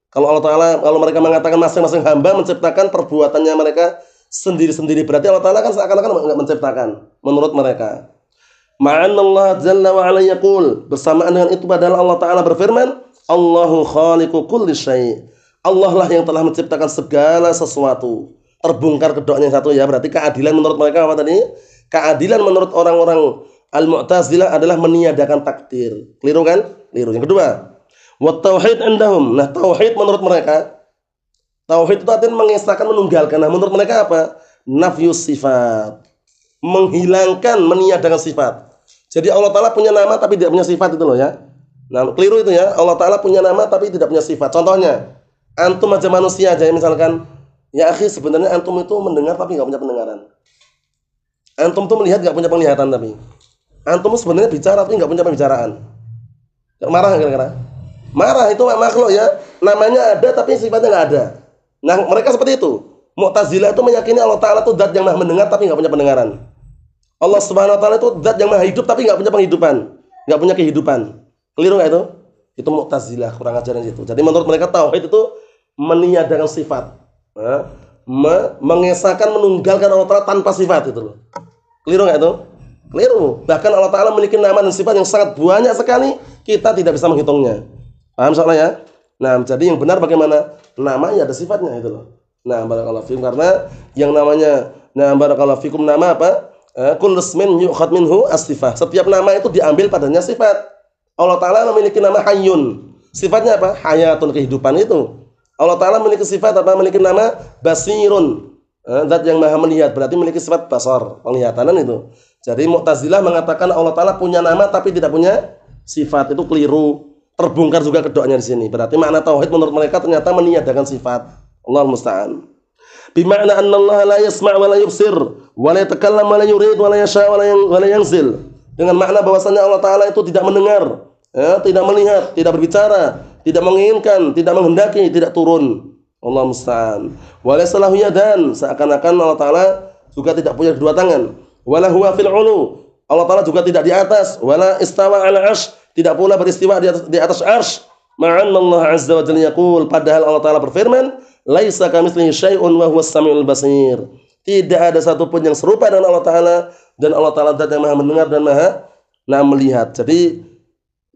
B: Kalau Allah Taala, kalau mereka mengatakan masing-masing hamba menciptakan perbuatannya mereka sendiri-sendiri, berarti Allah Taala kan seakan-akan enggak menciptakan menurut mereka. Ma'anna Allah jalla wa ala yaqul, bersamaan dengan itu padahal Allah Taala berfirman, Allahu khaliqu kulli syai'. Allah lah yang telah menciptakan segala sesuatu. Terbongkar kedoknya satu ya, berarti keadilan menurut mereka apa tadi? Keadilan menurut orang-orang Al-Mu'tazilah adalah meniadakan takdir. Keliru kan? Keliru. Yang kedua, wa tauhid indahum. Nah, tauhid menurut mereka, tauhid itu artinya mengesahkan, menunggalkan. Nah, menurut mereka apa? Nafyus sifat. Menghilangkan, meniadakan sifat. Jadi Allah Ta'ala punya nama tapi tidak punya sifat itu loh ya. Nah, keliru itu ya. Allah Ta'ala punya nama tapi tidak punya sifat. Contohnya, antum aja manusia aja misalkan, ya akhi sebenarnya antum itu mendengar tapi nggak punya pendengaran. Antum tuh melihat nggak punya penglihatan tapi. Antum sebenarnya bicara tapi nggak punya pembicaraan. Marah nggak kira-kira? Marah itu makhluk ya. Namanya ada tapi sifatnya nggak ada. Nah mereka seperti itu. Mu'tazilah itu meyakini Allah Ta'ala itu zat yang maha mendengar tapi nggak punya pendengaran. Allah Subhanahu Wa Ta'ala itu zat yang maha hidup tapi nggak punya penghidupan, nggak punya kehidupan. Keliru nggak itu? Itu Mu'tazilah, kurang ajaran itu. Jadi menurut mereka tauhid itu meniadakan sifat, mengesahkan, menunggalkan Allah Ta'ala tanpa sifat itu loh. Keliru nggak itu? Keliru. Bahkan Allah Ta'ala memiliki nama dan sifat yang sangat banyak sekali, kita tidak bisa menghitungnya. Paham soalnya ya? Nah, jadi yang benar bagaimana? Namanya ada sifatnya itu loh. Nah, barakallahu fikum, karena yang namanya barakallahu fikum nama apa? Kullu ismin yu'khad minhu as-sifah. Setiap nama itu diambil padanya sifat. Allah Ta'ala memiliki nama Hayyun. Sifatnya apa? Hayatun, kehidupan itu. Allah Ta'ala memiliki sifat apa? Memiliki nama Basirun. Zat yang maha melihat, berarti memiliki sifat basar, penglihatanan itu. Jadi Mu'tazilah mengatakan Allah Ta'ala punya nama tapi tidak punya sifat, itu keliru. Terbongkar juga kedoknya di sini. Berarti makna tauhid menurut mereka ternyata meniadakan sifat. Allahul musta'an. Bima'na anna Allah la yasma' wa la yubsir wa la yatakallam wa la yurid wa la yasha' wa la yanzil. Dengan makna bahwasanya Allah Ta'ala itu tidak mendengar, tidak melihat, tidak berbicara, tidak menginginkan, tidak menghendaki, tidak turun. Allah musta'an. Wa laysa lahu yadan, seakan-akan Allah Ta'ala juga tidak punya kedua tangan. Wala huwa fil 'ulu, Allah Ta'ala juga tidak di atas. Wala istawa 'ala 'arsy, tidak pula beristiwa di atas arsy. Ma'anna Allah azza wa jalla yaqul, padahal Allah taala berfirman, laisa kamitslihi syai'un wa huwas samiul basir. Tidak ada satupun yang serupa dengan Allah taala, dan Allah taala zat yang Maha mendengar dan Maha melihat. Jadi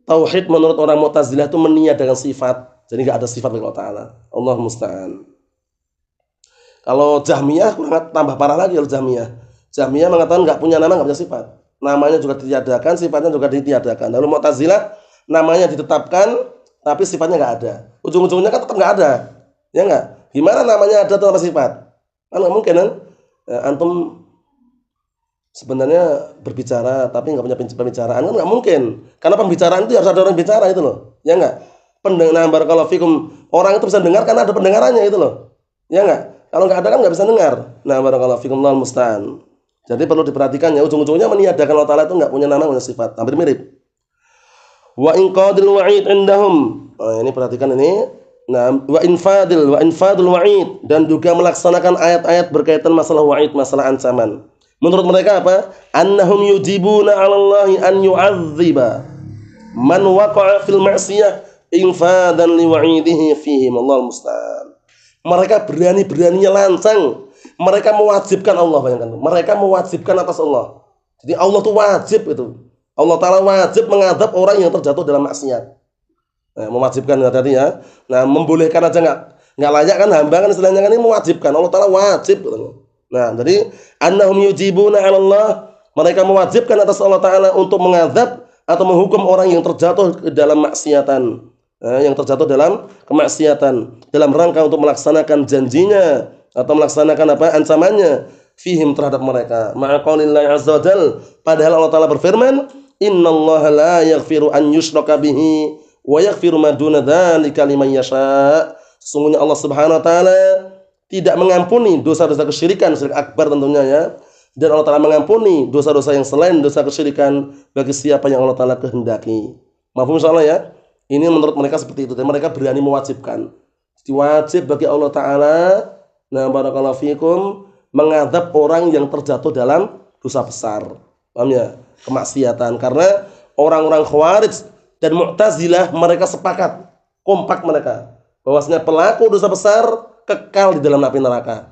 B: tauhid menurut orang Mu'tazilah itu meniadakan sifat. Jadi enggak ada sifat bagi Allah taala. Allah musta'an. Kalau Jahmiyah tambah parah lagi. Kalau Jahmiyah mengatakan enggak punya nama, enggak punya sifat. Namanya juga ditiadakan, sifatnya juga ditiadakan. Lalu Mu'tazilah namanya ditetapkan tapi sifatnya enggak ada. Ujung-ujungnya kan tetap enggak ada. Ya enggak? Gimana namanya ada tanpa sifat? Kan enggak mungkin kan? Antum sebenarnya berbicara tapi enggak punya pembicaraan, kan enggak mungkin. Karena pembicaraan itu harus ada orang bicara itu loh. Ya enggak? Pendengar barakallahu fikum. Orang itu bisa dengar karena ada pendengarannya itu loh. Ya enggak? Kalau enggak ada kan enggak bisa dengar. Nah, barakallahu fikum, Allahul musta'an. Jadi perlu diperhatikan ya, ujung-ujungnya meniadakan Allah taala itu enggak punya nama, punya sifat. Hampir mirip. Wa inqadil wa'id indahum. Ini perhatikan ini. Nah, wa infadul wa'id, dan juga melaksanakan ayat-ayat berkaitan masalah wa'id, masalah ancaman. Menurut mereka apa? Annahum yujibuna 'ala Allahi an yu'adziba man waqa'a fil ma'siyah infadan liwa'idihi fihim. Allahul musta'an. Mereka berani-beraninya lancang. Mereka mewajibkan Allah, bayangkan. Mereka mewajibkan atas Allah. Jadi Allah itu wajib itu. Allah taala wajib mengadab orang yang terjatuh dalam maksiat. Nah, mewajibkan tadi ya. Nah, membolehkan aja enggak layak kan, hamba kan istilahnya kan, ini mewajibkan. Allah taala wajib katanya. Nah, jadi annahum yujibuna 'ala Allah, mereka mewajibkan atas Allah taala untuk mengadab atau menghukum orang yang terjatuh ke dalam maksiatan. Yang terjatuh dalam kemaksiatan dalam rangka untuk melaksanakan janjinya atau melaksanakan apa? Ancamannya fihim terhadap mereka. Ma'a qaulillahi azza wajal, padahal Allah taala berfirman, innallaha la yaghfiru an yushraka bihi wa yaghfiru ma duna dzalika liman yasha. Sesungguhnya Allah Subhanahu wa taala tidak mengampuni dosa-dosa kesyirikan, syirik akbar tentunya ya. Dan Allah taala mengampuni dosa-dosa yang selain dosa kesyirikan bagi siapa yang Allah taala kehendaki. Mafhum insyaallah ya. Ini menurut mereka seperti itu. Dan mereka berani mewajibkan. Wajib bagi Allah taala, nah barakallahu fikum, mengadab orang yang terjatuh dalam dosa besar. Paham ya? Kemaksiatan. Karena orang-orang Khawarij dan Mu'tazilah mereka sepakat, kompak mereka, bahwasanya pelaku dosa besar kekal di dalam api neraka.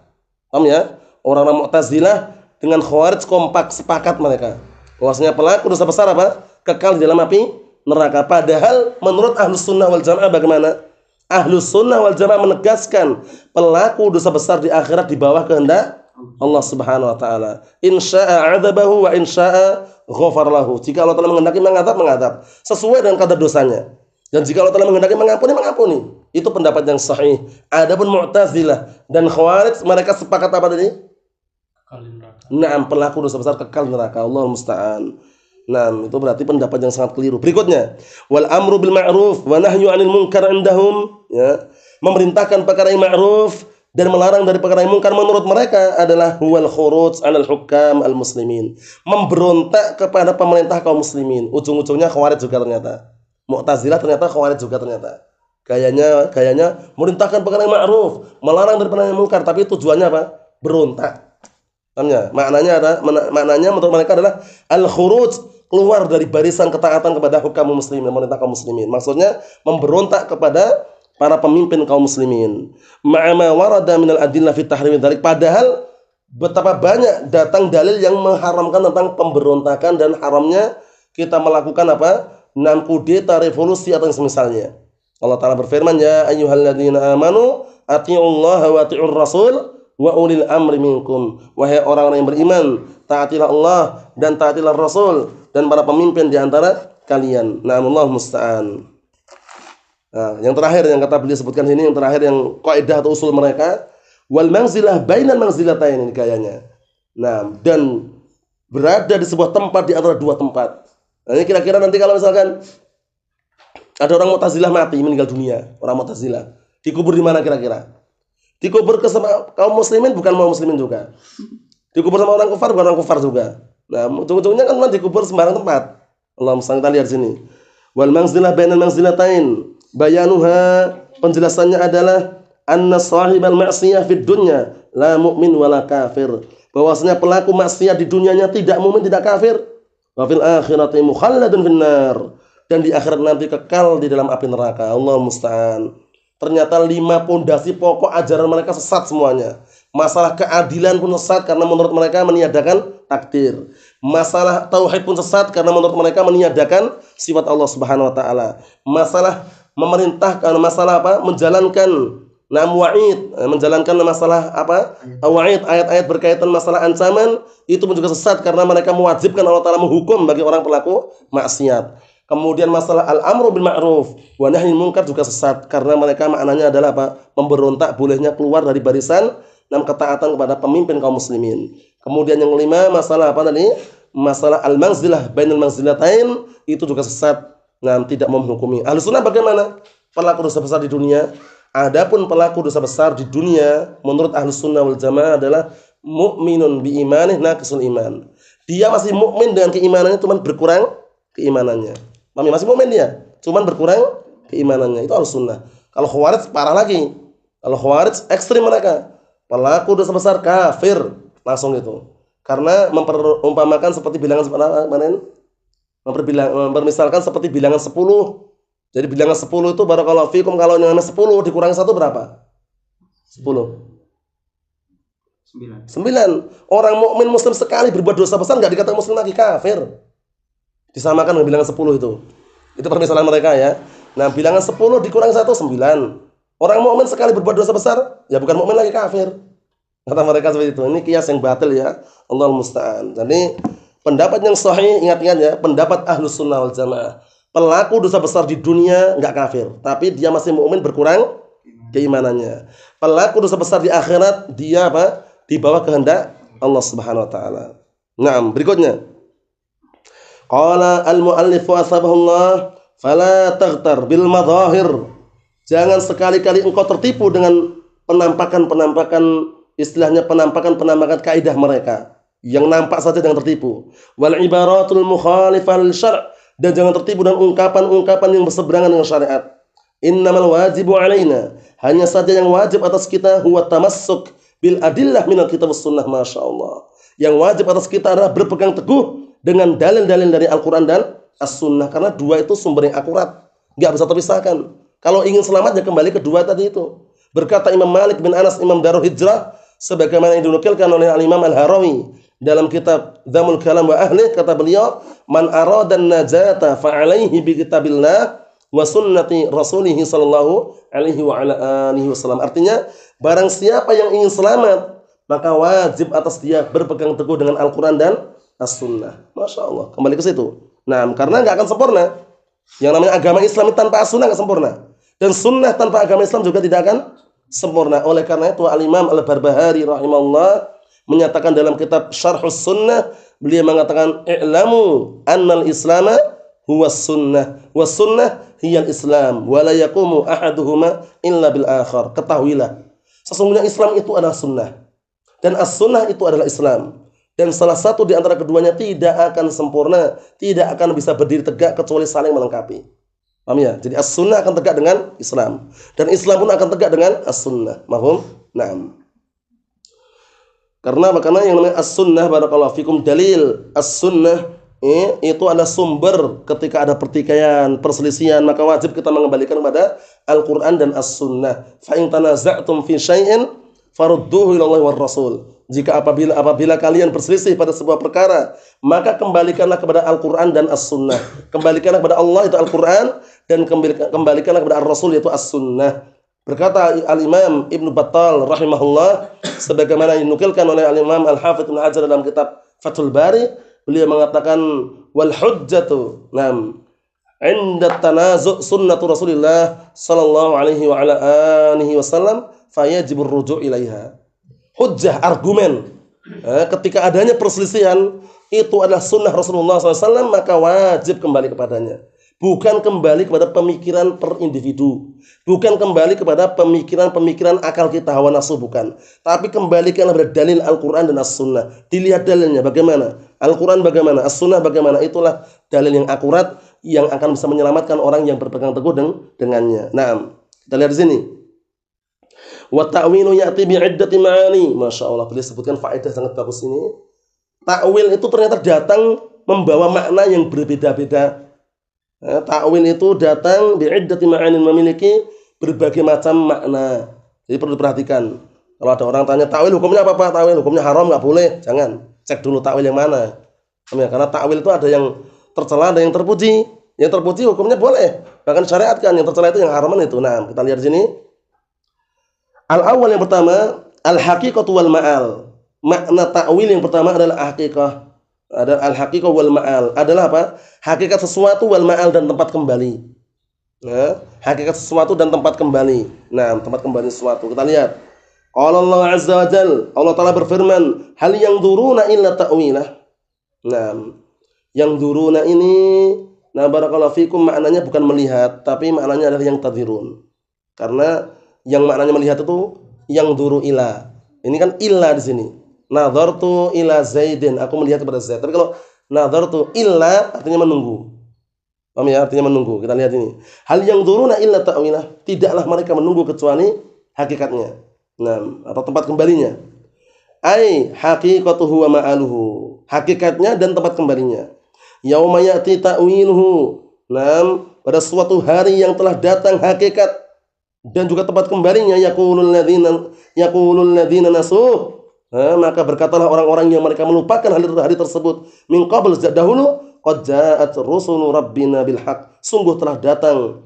B: Paham ya? Orang-orang Mu'tazilah dengan Khawarij kompak, sepakat mereka, bahwasanya pelaku dosa besar apa? Kekal di dalam api neraka. Padahal menurut Ahlus Sunnah wal Jamaah bagaimana? Ahlus Sunnah wal Jamaah menegaskan pelaku dosa besar di akhirat di bawah kehendak Allah Subhanahu wa taala. Insya'a 'adzabahu wa insya'a ghafar lahu. Jika Allah telah menghendaki mengadab sesuai dengan kadar dosanya. Dan jika Allah telah menghendaki mengampuni. Itu pendapat yang sahih. Adapun Mu'tazilah dan Khawarij mereka sepakat apa tadi? Kekal neraka. Naam, pelaku dosa besar kekal neraka. Allahul musta'an. Nah, itu berarti pendapat yang sangat keliru. Berikutnya, wal amru bil ma'ruf wa nahyu 'anil munkar indahum, ya. Memerintahkan perkara yang ma'ruf dan melarang dari perkara yang munkar menurut mereka adalah huwal khuruj 'alal hukam al muslimin. Memberontak kepada pemerintah kaum muslimin. Ujung-ujungnya Khawarij juga ternyata. Mu'tazilah ternyata, Khawarij juga ternyata. Gayanya merintahkan perkara yang ma'ruf, melarang dari perkara yang munkar, tapi tujuannya apa? Berontak. Maknanya menurut mereka adalah al-khuruj, keluar dari barisan ketaatan kepada hukum muslimin, pemerintah kaum muslimin. Maksudnya memberontak kepada para pemimpin kaum muslimin. Ma'ama warada minal adillah fi tahrimi dzalik, padahal betapa banyak datang dalil yang mengharamkan tentang pemberontakan dan haramnya kita melakukan apa? Kudeta, revolusi atau yang semisalnya. Allah taala berfirman, ya ayyuhalladzina amanu atiiullaha wa atiiur rasul wa ulil amri minkum. Wahai orang-orang yang beriman, taatilah Allah dan taatilah Rasul dan para pemimpin di antara kalian. Na'amullah musta'an. Nah, yang terakhir yang kata beliau sebutkan sini, yang terakhir yang kaidah atau usul mereka, wal manzilah bainal manzilatain, ini kayaknya. Nah, dan berada di sebuah tempat di antara dua tempat. Nah, ini kira-kira nanti kalau misalkan ada orang Mu'tazilah mati, meninggal dunia, orang Mu'tazilah, dikubur di mana kira-kira? Dikubur ke kaum muslimin, bukan kaum muslimin juga. Dikubur sama orang kafir, bukan orang kafir juga. Nah, ujung-ujungnya kan dikubur sembarang tempat. Allah musta'an, kita lihat sini. Wal manzilah bainal manzilatain, bayanuha, penjelasannya adalah anna sahibal ma'siyah fid dunya la mu'min wala kafir. Bahwasanya pelaku maksiat di dunianya tidak mukmin, tidak kafir. Wa fil akhirati mukhalladun finnar. dan di akhirat nanti kekal di dalam api neraka. Allah musta'an. Ternyata 5 pondasi pokok ajaran mereka sesat semuanya. Masalah keadilan pun sesat karena menurut mereka meniadakan takdir. Masalah tauhid pun sesat karena menurut mereka meniadakan sifat Allah Subhanahu wa taala. Masalah memerintahkan masalah apa? Menjalankan wa'id, menjalankan masalah apa? Wa'id, ayat-ayat berkaitan masalah ancaman itu pun juga sesat karena mereka mewajibkan Allah taala menghukum bagi orang pelaku maksiat. Kemudian masalah al-amru bil ma'ruf wa nahyil munkar juga sesat karena mereka maknanya adalah apa? Memberontak bolehnya keluar dari barisan dan ketaatan kepada pemimpin kaum muslimin. Kemudian yang kelima masalah apa tadi? Masalah al-manzilah bainal manzilatain itu juga sesat. Nah, tidak menghukumi. Ahlus sunnah bagaimana? Pelaku dosa besar di dunia. Adapun pelaku dosa besar di dunia menurut Ahlus sunnah wal jamaah adalah mu'minun bi imanih naqisul iman. Dia masih mukmin dengan keimanannya cuman berkurang keimanannya. Masih mukmin dia, cuman berkurang keimanannya. Itu Ahlus sunnah. Kalau khawarij parah lagi. Kalau khawarij ekstrim mereka. Pelaku dosa besar kafir langsung itu. Karena memperumpamakan seperti bilangan kemarin, mempermisalkan seperti bilangan 10. Jadi bilangan 10 itu barakallahu fikum kalau yang 10 dikurangi 1 berapa? 10. 9. Orang mukmin muslim sekali berbuat dosa besar enggak dikatakan muslim lagi, kafir. Disamakan dengan bilangan 10 itu. Itu permisalan mereka ya. Nah, bilangan 10 dikurangi 1 9. Orang mukmin sekali berbuat dosa besar, ya bukan mukmin lagi, kafir. Kata mereka seperti itu. Ini kias yang batil ya. Allahul musta'an. Jadi pendapat yang sahih, ingat-ingat ya, pendapat Ahlus sunnah wal jamaah. Pelaku dosa besar di dunia enggak kafir, tapi dia masih mukmin berkurang keimanannya. Pelaku dosa besar di akhirat dia apa? Di bawah kehendak Allah Subhanahu wa taala. Naam, berikutnya. Qala al-muallif wa sabahullah fala taghtar bil madahir. Jangan sekali-kali engkau tertipu dengan penampakan-penampakan, istilahnya penampakan-penampakan kaidah mereka. Yang nampak saja jangan tertipu. Wal ibaratul mukhalifah lil syar', dan jangan tertipu dengan ungkapan-ungkapan yang berseberangan dengan syariat. Innamal wajibu alaina, hanya saja yang wajib atas kita huwa tamassuk bil adillah minal kitab was sunnah, masyaallah. Yang wajib atas kita adalah berpegang teguh dengan dalil-dalil dari Al-Qur'an dan As-Sunnah, karena dua itu sumber yang akurat, enggak bisa terpisahkan. Kalau ingin selamat ya kembali ke dua tadi itu. Berkata Imam Malik bin Anas, Imam Darul Hijrah, sebagaimana yang dinukilkan oleh Al-Imam Al-Harawi dalam kitab Dzamul Kalam wa Ahli, kata beliau, man aradan najata fa alaihi bi kitabillah wa sunnati rasulih sallallahu alaihi wa ala alihi wasallam. Artinya, barang siapa yang ingin selamat, maka wajib atas dia berpegang teguh dengan Al-Qur'an dan As-Sunnah. Masya Allah, kembali ke situ. Nah, karena nggak akan sempurna. Yang namanya agama Islam tanpa As-Sunnah nggak sempurna. Dan sunnah tanpa agama Islam juga tidak akan sempurna. Oleh karena itu Al-Imam Al-Barbahari rahimahullah menyatakan dalam kitab Syarhus Sunnah, beliau mengatakan i'lamu annal islama huwa sunnah wa sunnah hiyal islam wa la yaqumu ahaduhuma illa bil akhar. Ketahuilah, sesungguhnya Islam itu adalah sunnah dan as-sunnah itu adalah Islam. Dan salah satu di antara keduanya tidak akan sempurna, tidak akan bisa berdiri tegak kecuali saling melengkapi. Paham ya? Jadi as-sunnah akan tegak dengan Islam dan Islam pun akan tegak dengan as-sunnah. Mahum? Naam. Karena yang namanya as-sunnah, barakallahu fikum, dalil as-sunnah itu adalah sumber ketika ada pertikaian, perselisihan, maka wajib kita mengembalikan kepada Al-Qur'an dan as-sunnah. Fa in tanaza'tum fi syai'in farudduhu ila Allah war Rasul. Jika apabila kalian berselisih pada sebuah perkara, maka kembalikanlah kepada Al-Qur'an dan As-Sunnah. Kembalikanlah kepada Allah itu Al-Qur'an dan kembalikanlah kepada Ar-Rasul yaitu As-Sunnah. Berkata Al-Imam Ibnu Battal rahimahullah, sebagaimana dinukilkan oleh Al-Imam Al-Hafidz Ibnu Hajar dalam kitab Fathul Bari, beliau mengatakan wal hujjatu nam 'inda tanazu' sunnatu Rasulillah sallallahu alaihi wa ala alihi wasallam fayajibur ruju' ilaiha. Hujjah, argumen, ketika adanya perselisihan itu adalah sunnah Rasulullah SAW, maka wajib kembali kepadanya. Bukan kembali kepada pemikiran per individu, bukan kembali kepada pemikiran-pemikiran akal kita, hawa nafsu, bukan. Tapi kembalikanlah kepada dalil Al-Quran dan As-Sunnah. Dilihat dalilnya bagaimana, Al-Quran bagaimana, As-Sunnah bagaimana. Itulah dalil yang akurat yang akan bisa menyelamatkan orang yang berpegang teguh dengannya. Nah, kita lihat di sini. Wa ta'wilu ya'ti bi'iddati ma'ani. Masya Allah, beliau sebutkan faedah sangat bagus ini. Ta'wil itu ternyata datang membawa makna yang berbeda-beda. Ta'wil itu datang bi'iddati ma'anin, memiliki berbagai macam makna. Jadi perlu diperhatikan. Kalau ada orang tanya ta'wil hukumnya apa Pak? Ta'wil hukumnya haram, nggak boleh. Jangan. Cek dulu ta'wil yang mana. Karena ta'wil itu ada yang tercela, ada yang terpuji. Yang terpuji hukumnya boleh. Bahkan syariatkan, yang tercela itu yang haraman itu. Nah, kita lihat di sini. Al-awwal yang pertama, al-haqiqatu wal ma'al. Makna ta'wil yang pertama adalah haqiqah. Ada al-haqiqah wal ma'al. Adalah apa? Hakikat sesuatu wal ma'al, dan tempat kembali. Nah, hakikat sesuatu dan tempat kembali. Nah, tempat kembali sesuatu. Kita lihat. Qala Allah Azza wa Jalla, Allah Ta'ala berfirman, hal yanzuruna illa ta'wilah. Nah, yang duruna ini, nah barakallahu fikum, maknanya bukan melihat, tapi maknanya adalah yang tadhirun. Karena yang maknanya melihat itu yang duru ila. Ini kan illa di sini. Nadhartu ila Zaidin, aku melihat kepada Zaid. Tapi kalau nadhartu illa artinya menunggu. Paham ya? Artinya menunggu. Kita lihat ini. Hal yang duruna illa ta'wilah, tidaklah mereka menunggu kecuali hakikatnya. Nah, atau tempat kembalinya. Ai haqiqatuhu wa ma'aluhu. Hakikatnya dan tempat kembalinya. Yauma ya'ti ta'wiluhu. Nah, pada suatu hari yang telah datang hakikat dan juga tempat kembalinya, yaqulul ladzina nasuh. Maka berkatalah orang-orang yang mereka melupakan hari tersebut, min qabl, sejak dahulu, qad ja'at rusulu rabbina bil haqq. Sungguh telah datang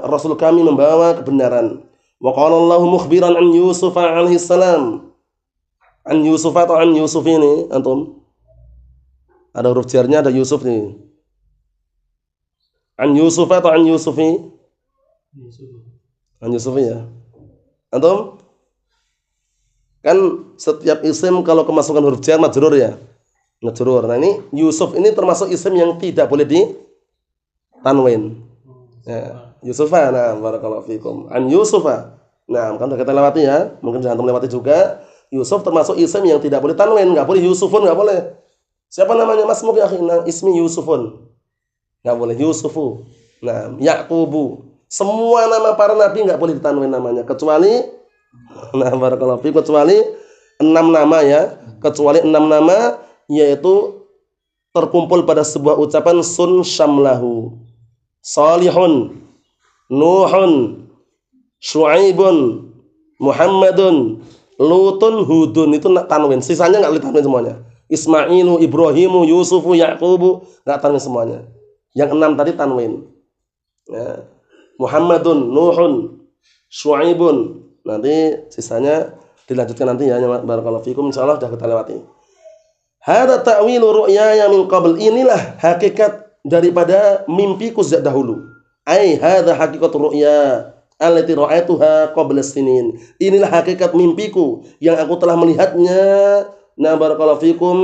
B: rasul kami membawa kebenaran. Wa qala Allahu mukhbiran an Yusuf alaihi salam. An Yusuf atau an Yusuf ini antum? Ada huruf jarnya, ada Yusuf nih. An Yusuf atau an Yusufi? An Yusufi ya. Antum? Kan setiap isim kalau kemasukan huruf jar majrur ya. Majrur. Nah ini Yusuf ini termasuk isim yang tidak boleh di tanwin. Ya, Yusufa. Nah, barakallahu fikum. An Yusufa. Nah, kan sudah kita lewati ya. Mungkin sudah antum lewati juga. Yusuf termasuk isim yang tidak boleh tanwin, enggak boleh Yusufun, enggak boleh. Siapa namanya masmuk ya akhi? Ismi Yusufun. Enggak boleh Yusufu. Nah, Yaqubu. Semua nama para nabi enggak boleh ditanwin namanya kecuali, nah barakallahu fikum, kecuali 6 nama ya. Kecuali 6 nama, yaitu terkumpul pada sebuah ucapan sun syamlahu. Salihun, Nuhun, Syuaibun, Muhammadun, Lutun, Hudun, itu tanwin. Sisanya enggak boleh tanwin semuanya. Ismailu, Ibrahimu, Yusufu, Yaqubu, enggak tanwin semuanya. Yang 6 tadi tanwin. Ya. Muhammadun, Nuhun, Syuaibun. Nanti sisanya dilanjutkan nanti ya. Barakallahu fikum, insyaallah sudah kita lewati. Hada ta'wilu ru'yaya min qabl. Inilah hakikat daripada mimpiku sejak dahulu. Ai hada haqiqatu ru'ya allati ra'aituha qabla sinin. Inilah hakikat mimpiku yang aku telah melihatnya, na barakallahu fikum,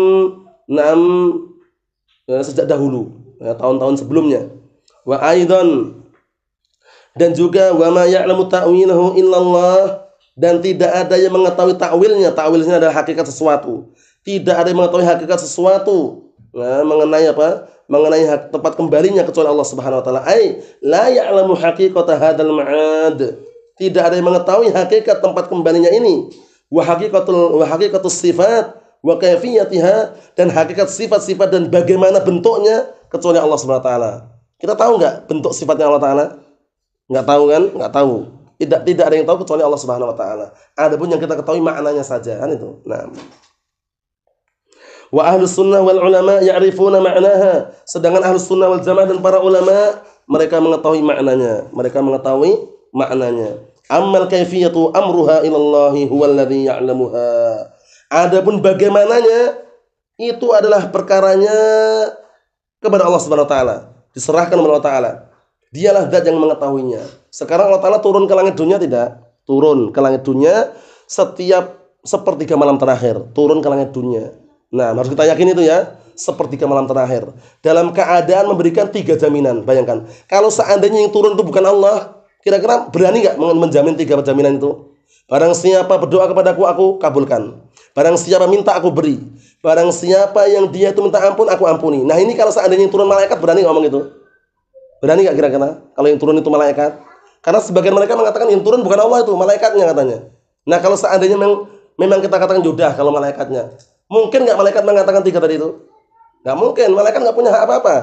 B: sejak dahulu, ya, tahun-tahun sebelumnya. Wa aidan, dan juga wa ma ya'lamu ta'wilahu illallah, dan tidak ada yang mengetahui takwilnya. Takwilnya adalah hakikat sesuatu. Tidak ada yang mengetahui hakikat sesuatu, nah, mengenai apa? Mengenai tempat kembalinya kecuali Allah Subhanahu wa taala. Ai la ya'lamu haqiqata hadzal ma'ad. Tidak ada yang mengetahui hakikat tempat kembalinya ini. Wa haqiqatus sifat wa kaifiyatiha, dan hakikat sifat-sifat dan bagaimana bentuknya kecuali Allah Subhanahu wa taala. Kita tahu enggak bentuk sifatnya Allah taala? Enggak tahu kan? Enggak tahu. Tidak ada yang tahu kecuali Allah Subhanahu wa taala. Adapun yang kita ketahui maknanya saja, kan itu. Nah, wa ahlus sunnah wal ulama ya'rifuna ma'naha. Sedangkan ahlus sunnah wal jamaah dan para ulama, mereka mengetahui maknanya. Mereka mengetahui maknanya. Ammal kaifiyatu amruha ilallahi huwal ladzi ya'lamuha. Adapun bagaimananya, itu adalah perkaranya kepada Allah Subhanahu wa taala. Diserahkan kepada Allah taala. Dialah zat yang mengetahuinya. Sekarang Allah taala turun ke langit dunia tidak? Turun ke langit dunia setiap sepertiga malam terakhir. Turun ke langit dunia. Nah, harus kita yakin itu ya, sepertiga malam terakhir. Dalam keadaan memberikan 3 jaminan. Bayangkan, kalau seandainya yang turun itu bukan Allah, kira-kira berani nggak menjamin 3 jaminan itu? Barang siapa berdoa kepadaku, aku kabulkan. Barang siapa minta, aku beri. Barang siapa yang dia itu minta ampun, aku ampuni. Nah ini kalau seandainya yang turun malaikat, berani ngomong itu? Berani nggak kira-kira kalau yang turun itu malaikat? Karena sebagian mereka mengatakan yang turun bukan Allah, itu malaikatnya katanya. Nah kalau seandainya memang kita katakan jodah kalau malaikatnya, mungkin nggak malaikat mengatakan 3 tadi itu? Nggak mungkin, malaikat nggak punya hak apa-apa.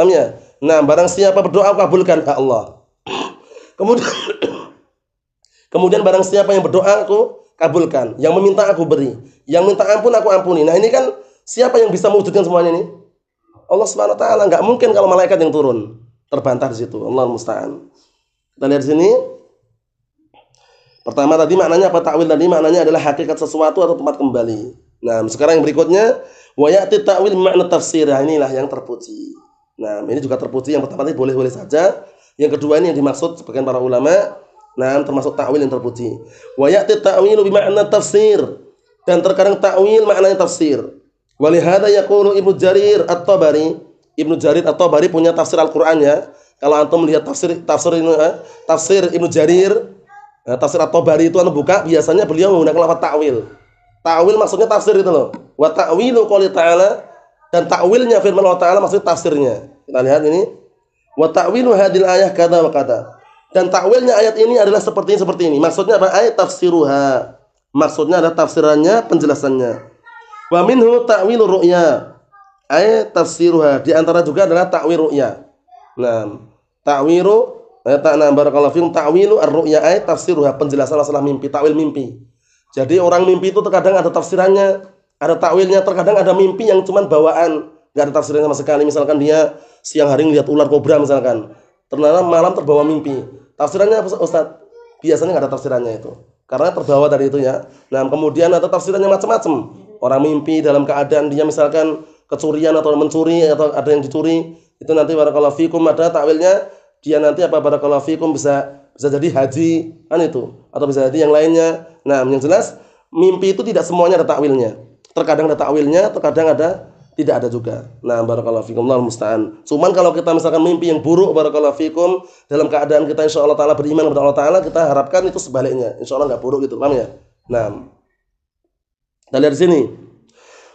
B: Paham ya? Nah, barang siapa berdoa aku kabulkan, ya Allah. Kemudian kemudian barang siapa yang berdoa aku kabulkan, yang meminta aku beri, yang minta ampun aku ampuni. Nah, ini kan siapa yang bisa mewujudkan semuanya ini? Allah Subhanahu wa taala. Enggak mungkin kalau malaikat yang turun. Terbantah di situ. Allah musta'an. Kita lihat di sini. Pertama tadi maknanya apa? Ta'wil tadi maknanya adalah hakikat sesuatu atau tempat kembali. Nah, sekarang yang berikutnya wa ya'ti ta'wil makna tafsir. Nah, inilah yang terpuji. Nah, ini juga terpuji. Yang pertama tadi boleh-boleh saja. Yang kedua ini yang dimaksud sebagian para ulama, nah termasuk ta'wil yang terpuji. Wa ya'ti ta'wilu bi makna tafsir. Dan terkadang ta'wil maknanya tafsir. Wa li hadza yaqulu Ibnu Jarir At-Tabari. Ibnu Jarir At-Tabari punya tafsir Al-Qur'an ya. Kalau antum melihat tafsir Ibnu Jarir, tafsir At-Tabari itu anda buka, biasanya beliau menggunakan lafaz ta'wil. Ta'wil maksudnya tafsir itu loh. Wa ta'wilu qouli ta'ala, dan ta'wilnya firman Allah Ta'ala maksudnya tafsirnya. Kita lihat ini. Wa ta'wilu hadil ayah kada wa kada. Dan ta'wilnya ayat ini adalah seperti ini. Maksudnya apa? Ayat tafsiruha. Maksudnya adalah tafsirannya, penjelasannya. Wa minhu ta'wilu ru'ya. Ayat tafsiruha. Di antara juga adalah ta'wil ru'ya. Nah, ta'wilu barakallahu fikum ta'wilu ar-ru'ya ay tafsiruha, penjelasan masalah mimpi, ta'wil mimpi. Jadi orang mimpi itu terkadang ada tafsirannya, ada ta'wilnya, terkadang ada mimpi yang cuman bawaan, enggak ada tafsirannya sama sekali. Misalkan dia siang hari lihat ular kobra misalkan. Ternyata malam terbawa mimpi. Tafsirannya apa Ustaz? Biasanya enggak ada tafsirannya itu. Karena terbawa dari itu ya. Nah, kemudian ada tafsirannya macam-macam. Orang mimpi dalam keadaan dia misalkan kecurian atau mencuri atau ada yang dicuri, itu nanti barakallahu fikum ada takwilnya, dia nanti apa barakallahu fikum bisa jadi haji kan itu, atau bisa jadi yang lainnya. Nah, yang jelas mimpi itu tidak semuanya ada takwilnya. Terkadang ada takwilnya, terkadang ada tidak ada juga. Nah, barakallahu fikum, Allahu musta'an. Cuman kalau kita misalkan mimpi yang buruk barakallahu fikum, dalam keadaan kita insyaallah taala beriman kepada Allah taala, kita harapkan itu sebaliknya. Insyaallah enggak buruk gitu, paham ya? Nah, kita lihat di sini.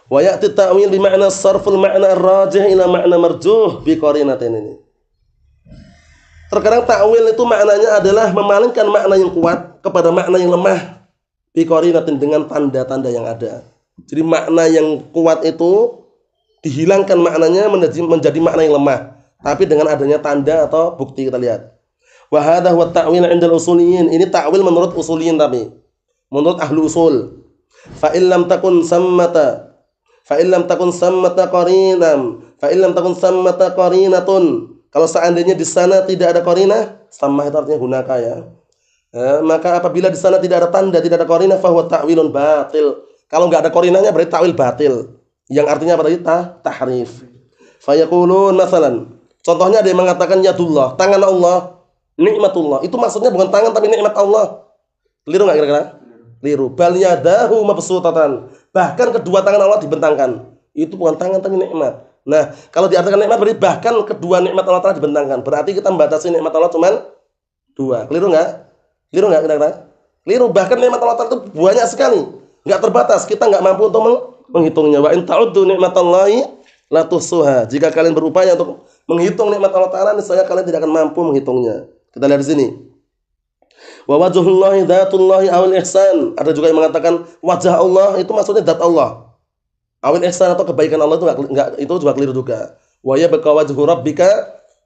B: Wa ya'ti ta'wil bi ma'na sarful ma'na ar-rajih ila ma'na marjuh bi qarinatin ini. Terkadang ta'wil itu maknanya adalah memalingkan makna yang kuat kepada makna yang lemah bi qarinatin, dengan tanda-tanda yang ada. Jadi makna yang kuat itu dihilangkan maknanya menjadi makna yang lemah, tapi dengan adanya tanda atau bukti. Kita lihat. Wa hadha huwa ta'wil 'inda al-usuliyyin. Ini ta'wil menurut usuliyyin, tapi menurut ahlu usul. Fa illam takun sammata qarinatun. Kalau seandainya di sana tidak ada qarinah, sammah itu artinya hunaka ya. Maka apabila di sana tidak ada tanda, tidak ada qarinah, fa huwa ta'wilun batil. Kalau enggak ada qarinahnya berarti ta'wil batil. Yang artinya apa tadi? Tahrif. Fa yaqulun masalan. Contohnya ada yang mengatakan yadullah, tangan Allah, nikmatullah. Itu maksudnya bukan tangan tapi nikmat Allah. Keliru enggak kira-kira? Keliru. Bal yadahu mabsutatan. Bahkan kedua tangan Allah dibentangkan. Itu bukan tangan tapi nikmat. Nah, kalau diartikan nikmat berarti bahkan kedua nikmat Allah Ta'ala dibentangkan. Berarti kita membatasi nikmat Allah cuma dua. Keliru enggak? Keliru enggak kira-kira? Keliru. Bahkan nikmat Allah Ta'ala itu banyak sekali. Enggak terbatas. Kita enggak mampu untuk menghitungnya. Wa in ta'uddu nikmatallahi la tuhsuha. Jika kalian berupaya untuk menghitung nikmat Allah Ta'ala, niscaya kalian tidak akan mampu menghitungnya. Kita lihat di sini. Wa wajhullahi dzatullahi awil ihsan. Ada juga yang mengatakan wajah Allah itu maksudnya zat Allah. Awil ihsan atau kebaikan Allah itu enggak, itu juga keliru juga. Wa ya baqa wajhu rabbika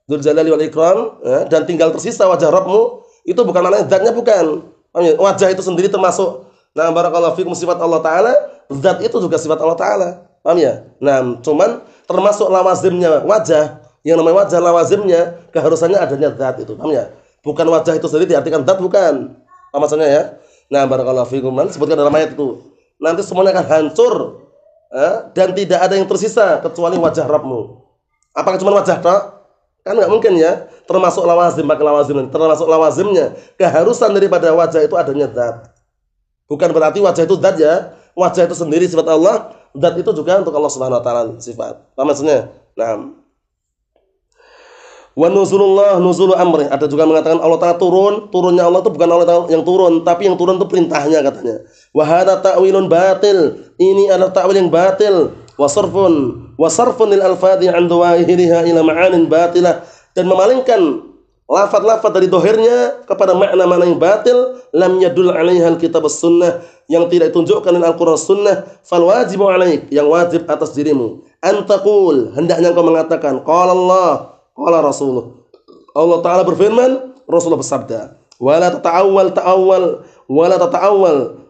B: dzul jalali wal ikram, dan tinggal tersisa wajah Rabbmu, itu bukan maknanya zatnya, bukan. Wajah itu sendiri termasuk barakallahu fikum sifat Allah Taala, zat itu juga sifat Allah Taala. Paham ya? Nah, cuman termasuk lawazimnya wajah. Yang namanya wajah lawazimnya keharusannya adanya zat itu. Paham ya? Bukan wajah itu sendiri diartikan zat, bukan. Apa maksudnya ya? Nah, barakallahu fikum, sebutkan dalam ayat itu. Nanti semuanya akan hancur, dan tidak ada yang tersisa kecuali wajah Rabbmu. Apakah cuma wajah tok? Kan enggak mungkin ya. Termasuk lawazim, termasuk lawazimnya keharusan daripada wajah itu adanya zat. Bukan berarti wajah itu zat ya. Wajah itu sendiri sifat Allah, zat itu juga untuk Allah Subhanahu wa taala sifat. Apa maksudnya? Nah, wa nuzulullah nuzulu amri. Ada juga mengatakan Allah Ta'ala turunnya Allah itu bukan Allah Ta'ala yang turun, tapi yang turun itu perintahnya katanya. Wa hadza ta'wilun batil. Ini adalah ta'wil yang batil. Wa sarfun lil alfadhi an dhawahiriha ila ma'anin batilah. Dan memalingkan lafaz-lafaz dari dohirnya kepada makna-makna yang batil, lam yadul 'alaiha al-kitab was-sunnah, yang tidak ditunjukkan dalam Al-Qur'an sunnah, fal wajibu 'alaik, yang wajib atas dirimu, antaqul, hendaknya engkau mengatakan qala Allah, qala Rasulullah. Allah taala berfirman, Rasulullah bersabda, wala tata'awwal,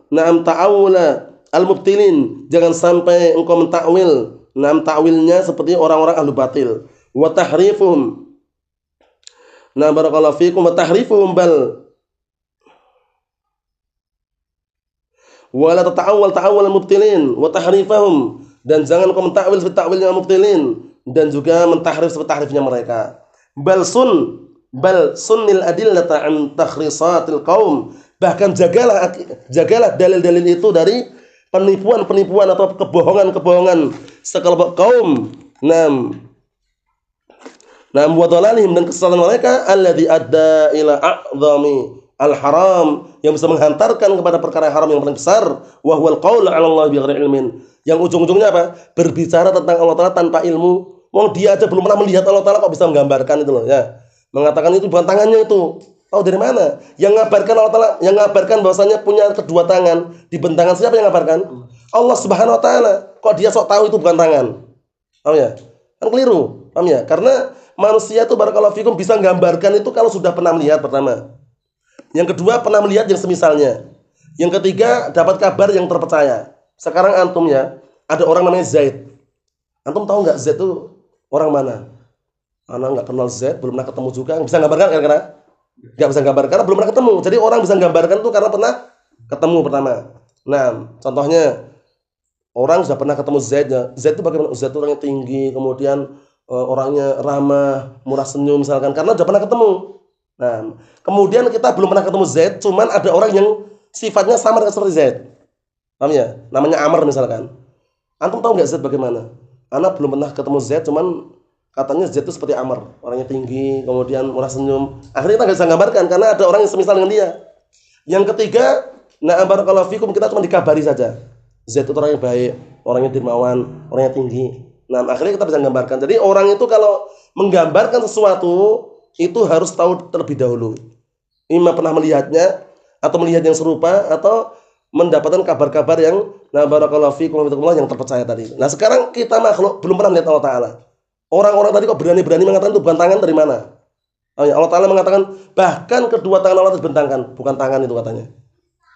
B: na'am ta'awula al-mubtilin, jangan sampai engkau mentakwil, na'am ta'wilnya seperti orang-orang ahlu batil, wa tahrifuhum, nah barakallahu fikum, wa tahrifuhum bal wala tata'awwal ta'awwal al-mubtilin wa tahrifahum, dan jangan engkau mentakwil seperti takwilnya al-mubtilin dan juga mentahrif seperti tahrifnya mereka. Bal sunnil adillata an takhrisatil qaum, bahkan jagalah dalil-dalil itu dari penipuan-penipuan atau kebohongan-kebohongan sekelompok kaum. Nam wa dhalalihim, dan kesalahan mereka, alladzi adda ila a'dhami al-haram, yang bisa menghantarkan kepada perkara haram yang paling besar, wa huwal qaul 'ala Allah bighairi ilmin, yang ujung-ujungnya apa? Berbicara tentang Allah Taala tanpa ilmu. Wong dia aja belum pernah melihat Allah Taala kok bisa menggambarkan itu loh ya. Mengatakan itu bukan tangannya itu. Tahu dari mana? Yang ngabarkan Allah Taala, yang ngabarkan bahwasanya punya kedua tangan, di bentangan siapa yang ngabarkan? Allah Subhanahu wa taala. Kok dia sok tahu itu bukan tangan? Paham ya? Kan keliru. Paham ya? Karena manusia itu barakallahu fikum bisa menggambarkan itu kalau sudah pernah melihat pertama. Yang kedua pernah melihat yang semisalnya. Yang ketiga dapat kabar yang terpercaya. Sekarang antum ya, ada orang namanya Zaid. Antum tahu nggak Zaid itu orang mana? Anak nggak kenal Z, belum pernah ketemu juga. Bisa gambarkan kira-kira? Nggak bisa gambarkan karena belum pernah ketemu. Jadi orang bisa gambarkan itu karena pernah ketemu pertama. Nah, contohnya orang sudah pernah ketemu Z. Z itu bagaimana? Z itu orangnya tinggi, kemudian orangnya ramah, murah senyum misalkan, karena sudah pernah ketemu. Nah, kemudian kita belum pernah ketemu Z, cuman ada orang yang sifatnya sama dengan seperti Z. Paham ya? Namanya Amr misalkan. Antum tahu nggak Z bagaimana? Anak belum pernah ketemu Z, cuman katanya Z itu seperti Amr, orangnya tinggi, kemudian murah senyum. Akhirnya kita nggak bisa gambarkan karena ada orang yang semisal dengan dia. Yang ketiga, na'am barakallahu fikum, kita cuma dikabari saja. Z itu orangnya baik, orangnya dermawan, orangnya tinggi. Nah, akhirnya kita bisa gambarkan. Jadi orang itu kalau menggambarkan sesuatu itu harus tahu terlebih dahulu. Ima pernah melihatnya atau melihat yang serupa atau mendapatkan kabar-kabar yang na'am barakallahu fikum yang terpercaya tadi. Nah, sekarang kita makhluk belum pernah melihat Allah Taala. Orang-orang tadi kok berani-berani mengatakan itu bukan tangan, dari mana? Allah Ta'ala mengatakan bahkan kedua tangan Allah terbentangkan, bukan tangan itu katanya.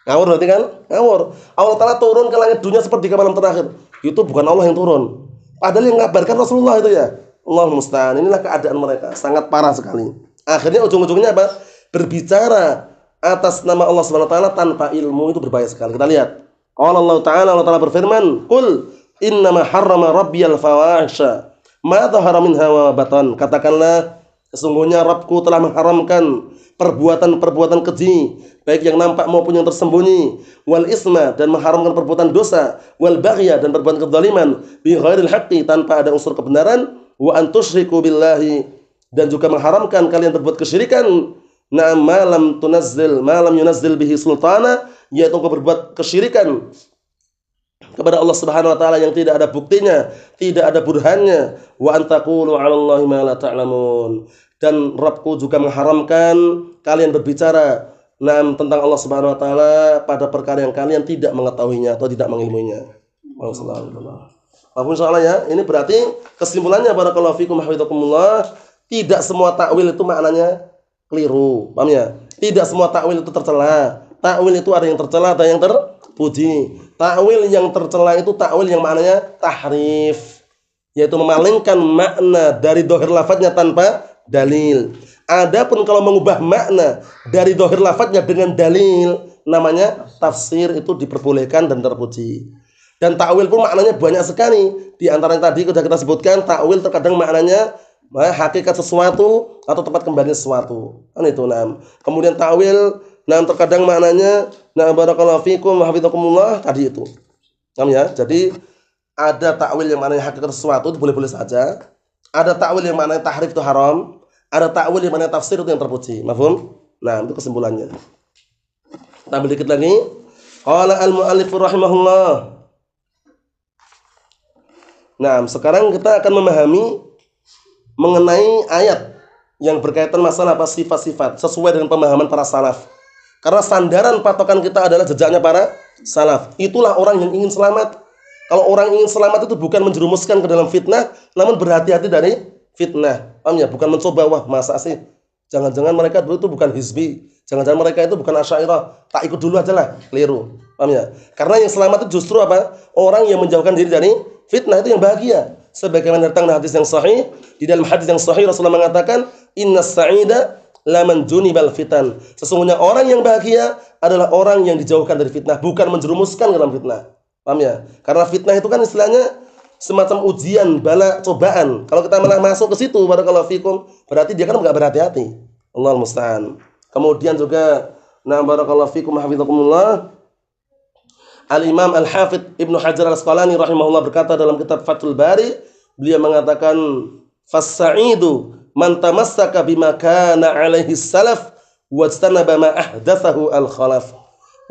B: Ngawur berarti kan? Ngawur. Allah Ta'ala turun ke langit dunia seperti malam terakhir. Itu bukan Allah yang turun. Padahal yang ngabarkan Rasulullah itu ya. Allahul musta'an. Inilah keadaan mereka, sangat parah sekali. Akhirnya ujung-ujungnya apa? Berbicara atas nama Allah Subhanahu wa taala tanpa ilmu itu berbahaya sekali. Kita lihat. Allah Ta'ala berfirman, "Qul innama harrama rabbiyal fawahisha ma dhahara minha wa batan." Katakanlah, sesungguhnya Rabbku telah mengharamkan perbuatan-perbuatan keji, baik yang nampak maupun yang tersembunyi, wal isma, dan mengharamkan perbuatan dosa, wal baghya, dan perbuatan kezaliman, bi ghairil haqqi, tanpa ada unsur kebenaran, wa an tusyriku billahi, dan juga mengharamkan kalian berbuat kesyirikan, na ma lam yunazzil bihi sultana, yaitu berbuat kesyirikan kepada Allah Subhanahu wa taala yang tidak ada buktinya, tidak ada burhannya, wa antaqulu 'alallahi ma la ta'lamun. Dan Rabbku juga mengharamkan kalian berbicara tentang Allah Subhanahu wa taala pada perkara yang kalian tidak mengetahuinya atau tidak mengilmuinya. Waalaikumsalam. Insyaallah ya, ini berarti kesimpulannya barakallahu fikum hafizakumullah, tidak semua takwil itu maknanya keliru. Paham ya? Tidak semua takwil itu tercela. Takwil itu ada yang tercela, ada yang terpuji. Takwil yang tercela itu takwil yang maknanya tahrif, yaitu memalingkan makna dari dohir lafadznya tanpa dalil. Adapun kalau mengubah makna dari dohir lafadznya dengan dalil, namanya tafsir, itu diperbolehkan dan terpuji. Dan takwil pun maknanya banyak sekali. Di antara yang tadi sudah kita sebutkan, takwil terkadang maknanya hakikat sesuatu atau tempat kembali sesuatu. Kan itu. Kemudian takwil terkadang maknanya barakallahu fikum wa hafizakumullah tadi itu. Ya, jadi ada takwil yang maknanya hakikat sesuatu itu boleh-boleh saja. Ada takwil yang maknanya tahrif itu haram, ada takwil yang maknanya tafsir itu yang terpuji. Mafhum? Nah, itu kesimpulannya. Kita ambil dikit lagi. Qala al-mu'allif rahimahullah. Nah, sekarang kita akan memahami mengenai ayat yang berkaitan masalah apa sifat-sifat sesuai dengan pemahaman para salaf. Karena sandaran patokan kita adalah jejaknya para salaf. Itulah orang yang ingin selamat. Kalau orang ingin selamat itu bukan menjerumuskan ke dalam fitnah, namun berhati-hati dari fitnah. Paham ya? Bukan mencoba, wah masa sih? Jangan-jangan mereka dulu itu bukan hizbi. Jangan-jangan mereka itu bukan asy'ariyah. Tak ikut dulu aja lah. Keliru. Paham ya? Karena yang selamat itu justru apa? Orang yang menjauhkan diri dari fitnah itu yang bahagia. Sebagaimana datang hadis yang sahih, di dalam hadis yang sahih Rasulullah mengatakan, "Innas sa'ida laman junibal fitan." Sesungguhnya orang yang bahagia adalah orang yang dijauhkan dari fitnah, bukan menjerumuskan ke dalam fitnah. Paham ya? Karena fitnah itu kan istilahnya semacam ujian, bala, cobaan. Kalau kita malah masuk ke situ, barakallahu fikum, berarti dia kan enggak berhati-hati. Allahul musta'an. Kemudian juga, na barakallahu fikum hafizakumullah, Al-Imam Al-Hafidh Ibnu Hajar Al-Asqalani rahimahullah berkata dalam kitab Fathul Bari, beliau mengatakan, "Fas-sa'idu man tamassaka bima kana 'alaihi salaf wajtanaba ma ahdatsahu al-khalaf."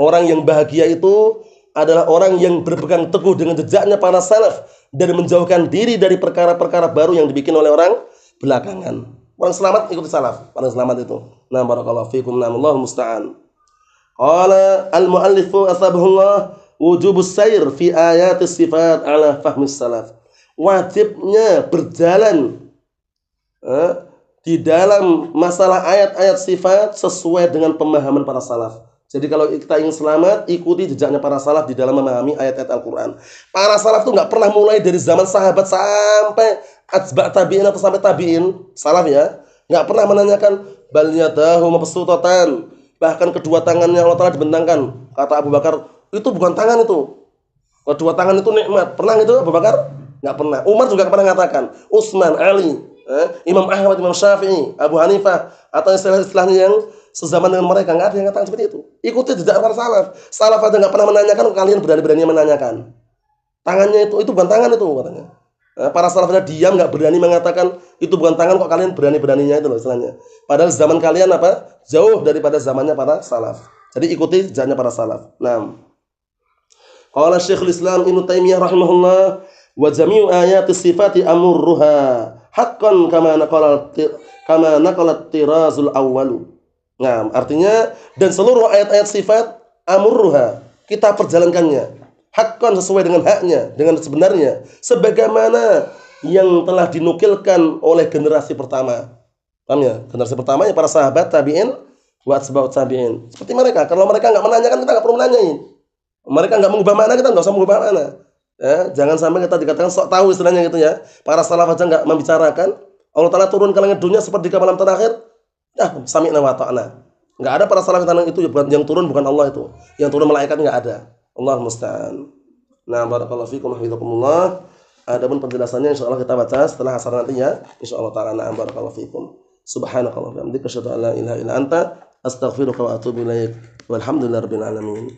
B: Orang yang bahagia itu adalah orang yang berpegang teguh dengan jejaknya para salaf dan menjauhkan diri dari perkara-perkara baru yang dibikin oleh orang belakangan. Orang selamat ikuti salaf, orang selamat itu. Nah, barakallahu fikum, Allahu musta'an. Qala al-muallifu asbahullah wujubus sayr fi ayatis sifat ala fahmis salaf. Wajibnya berjalan di dalam masalah ayat-ayat sifat sesuai dengan pemahaman para salaf. Jadi kalau kita ingin selamat, ikuti jejaknya para salaf di dalam memahami ayat-ayat Al-Quran. Para salaf itu nggak pernah mulai dari zaman sahabat sampai atba' tabi'in atau sampai tabi'in. Salaf ya, nggak pernah menanyakan bal yadahu mabsutatan. Bahkan kedua tangannya Allah Ta'ala dibentangkan. Kata Abu Bakar, itu bukan tangan itu. Kedua tangan itu nikmat. Pernah itu Abu Bakar? Nggak pernah. Umar juga pernah mengatakan. Utsman, Ali, Imam Ahmad, Imam Syafi'i, Abu Hanifah, atau istilah-istilahnya yang sezaman dengan mereka, nggak ada yang mengatakan seperti itu. Ikuti jejak para salaf. Salaf aja nggak pernah menanyakan, kalian berani-berani menanyakan. Tangannya itu bukan tangan itu katanya. Para salafnya diam, nggak berani mengatakan itu bukan tangan, kok kalian berani-beraninya itu loh istilahnya. Padahal zaman kalian apa? Jauh daripada zamannya para salaf. Jadi ikuti jejaknya para salaf. Nah, qala Syekhul Islam Ibnu Taimiyah rahimahullah, wa jami'u ayatis sifati amurruha haqqan kama naqalat tirazul awwalu. Nah, artinya dan seluruh ayat-ayat sifat amurruha kita perjalankannya haqqan sesuai dengan haknya, dengan sebenarnya, sebagaimana yang telah dinukilkan oleh generasi pertama. Paham ya? Generasi pertama ya para sahabat, tabi'in, wa atba'ut tabi'in. Seperti mereka, kalau mereka enggak menanyakan, kita enggak perlu nanyain. Mereka enggak mengubah makna, kita enggak usah mengubah makna. Ya, jangan sampai kita dikatakan sok tahu istilahnya gitu ya. Para salaf aja enggak membicarakan, Allah Ta'ala turun ke langit dunia sepertiga malam terakhir. Sami'na wa ta'na. Enggak ada para salaf itu yang turun bukan Allah itu. Yang turun malaikat enggak ada. Allah musta'an. Nah, barakallahu fikum hafizakumullah. Adapun penjelasannya insyaallah kita baca setelah asar nanti ya. Insyaallah taala. Nah, barakallahu fikum. Subhanakallah wa bihamdika asyhadu an la ilaha illa anta astaghfiruka wa atubu ilaik. Walhamdulillahirabbil alamin.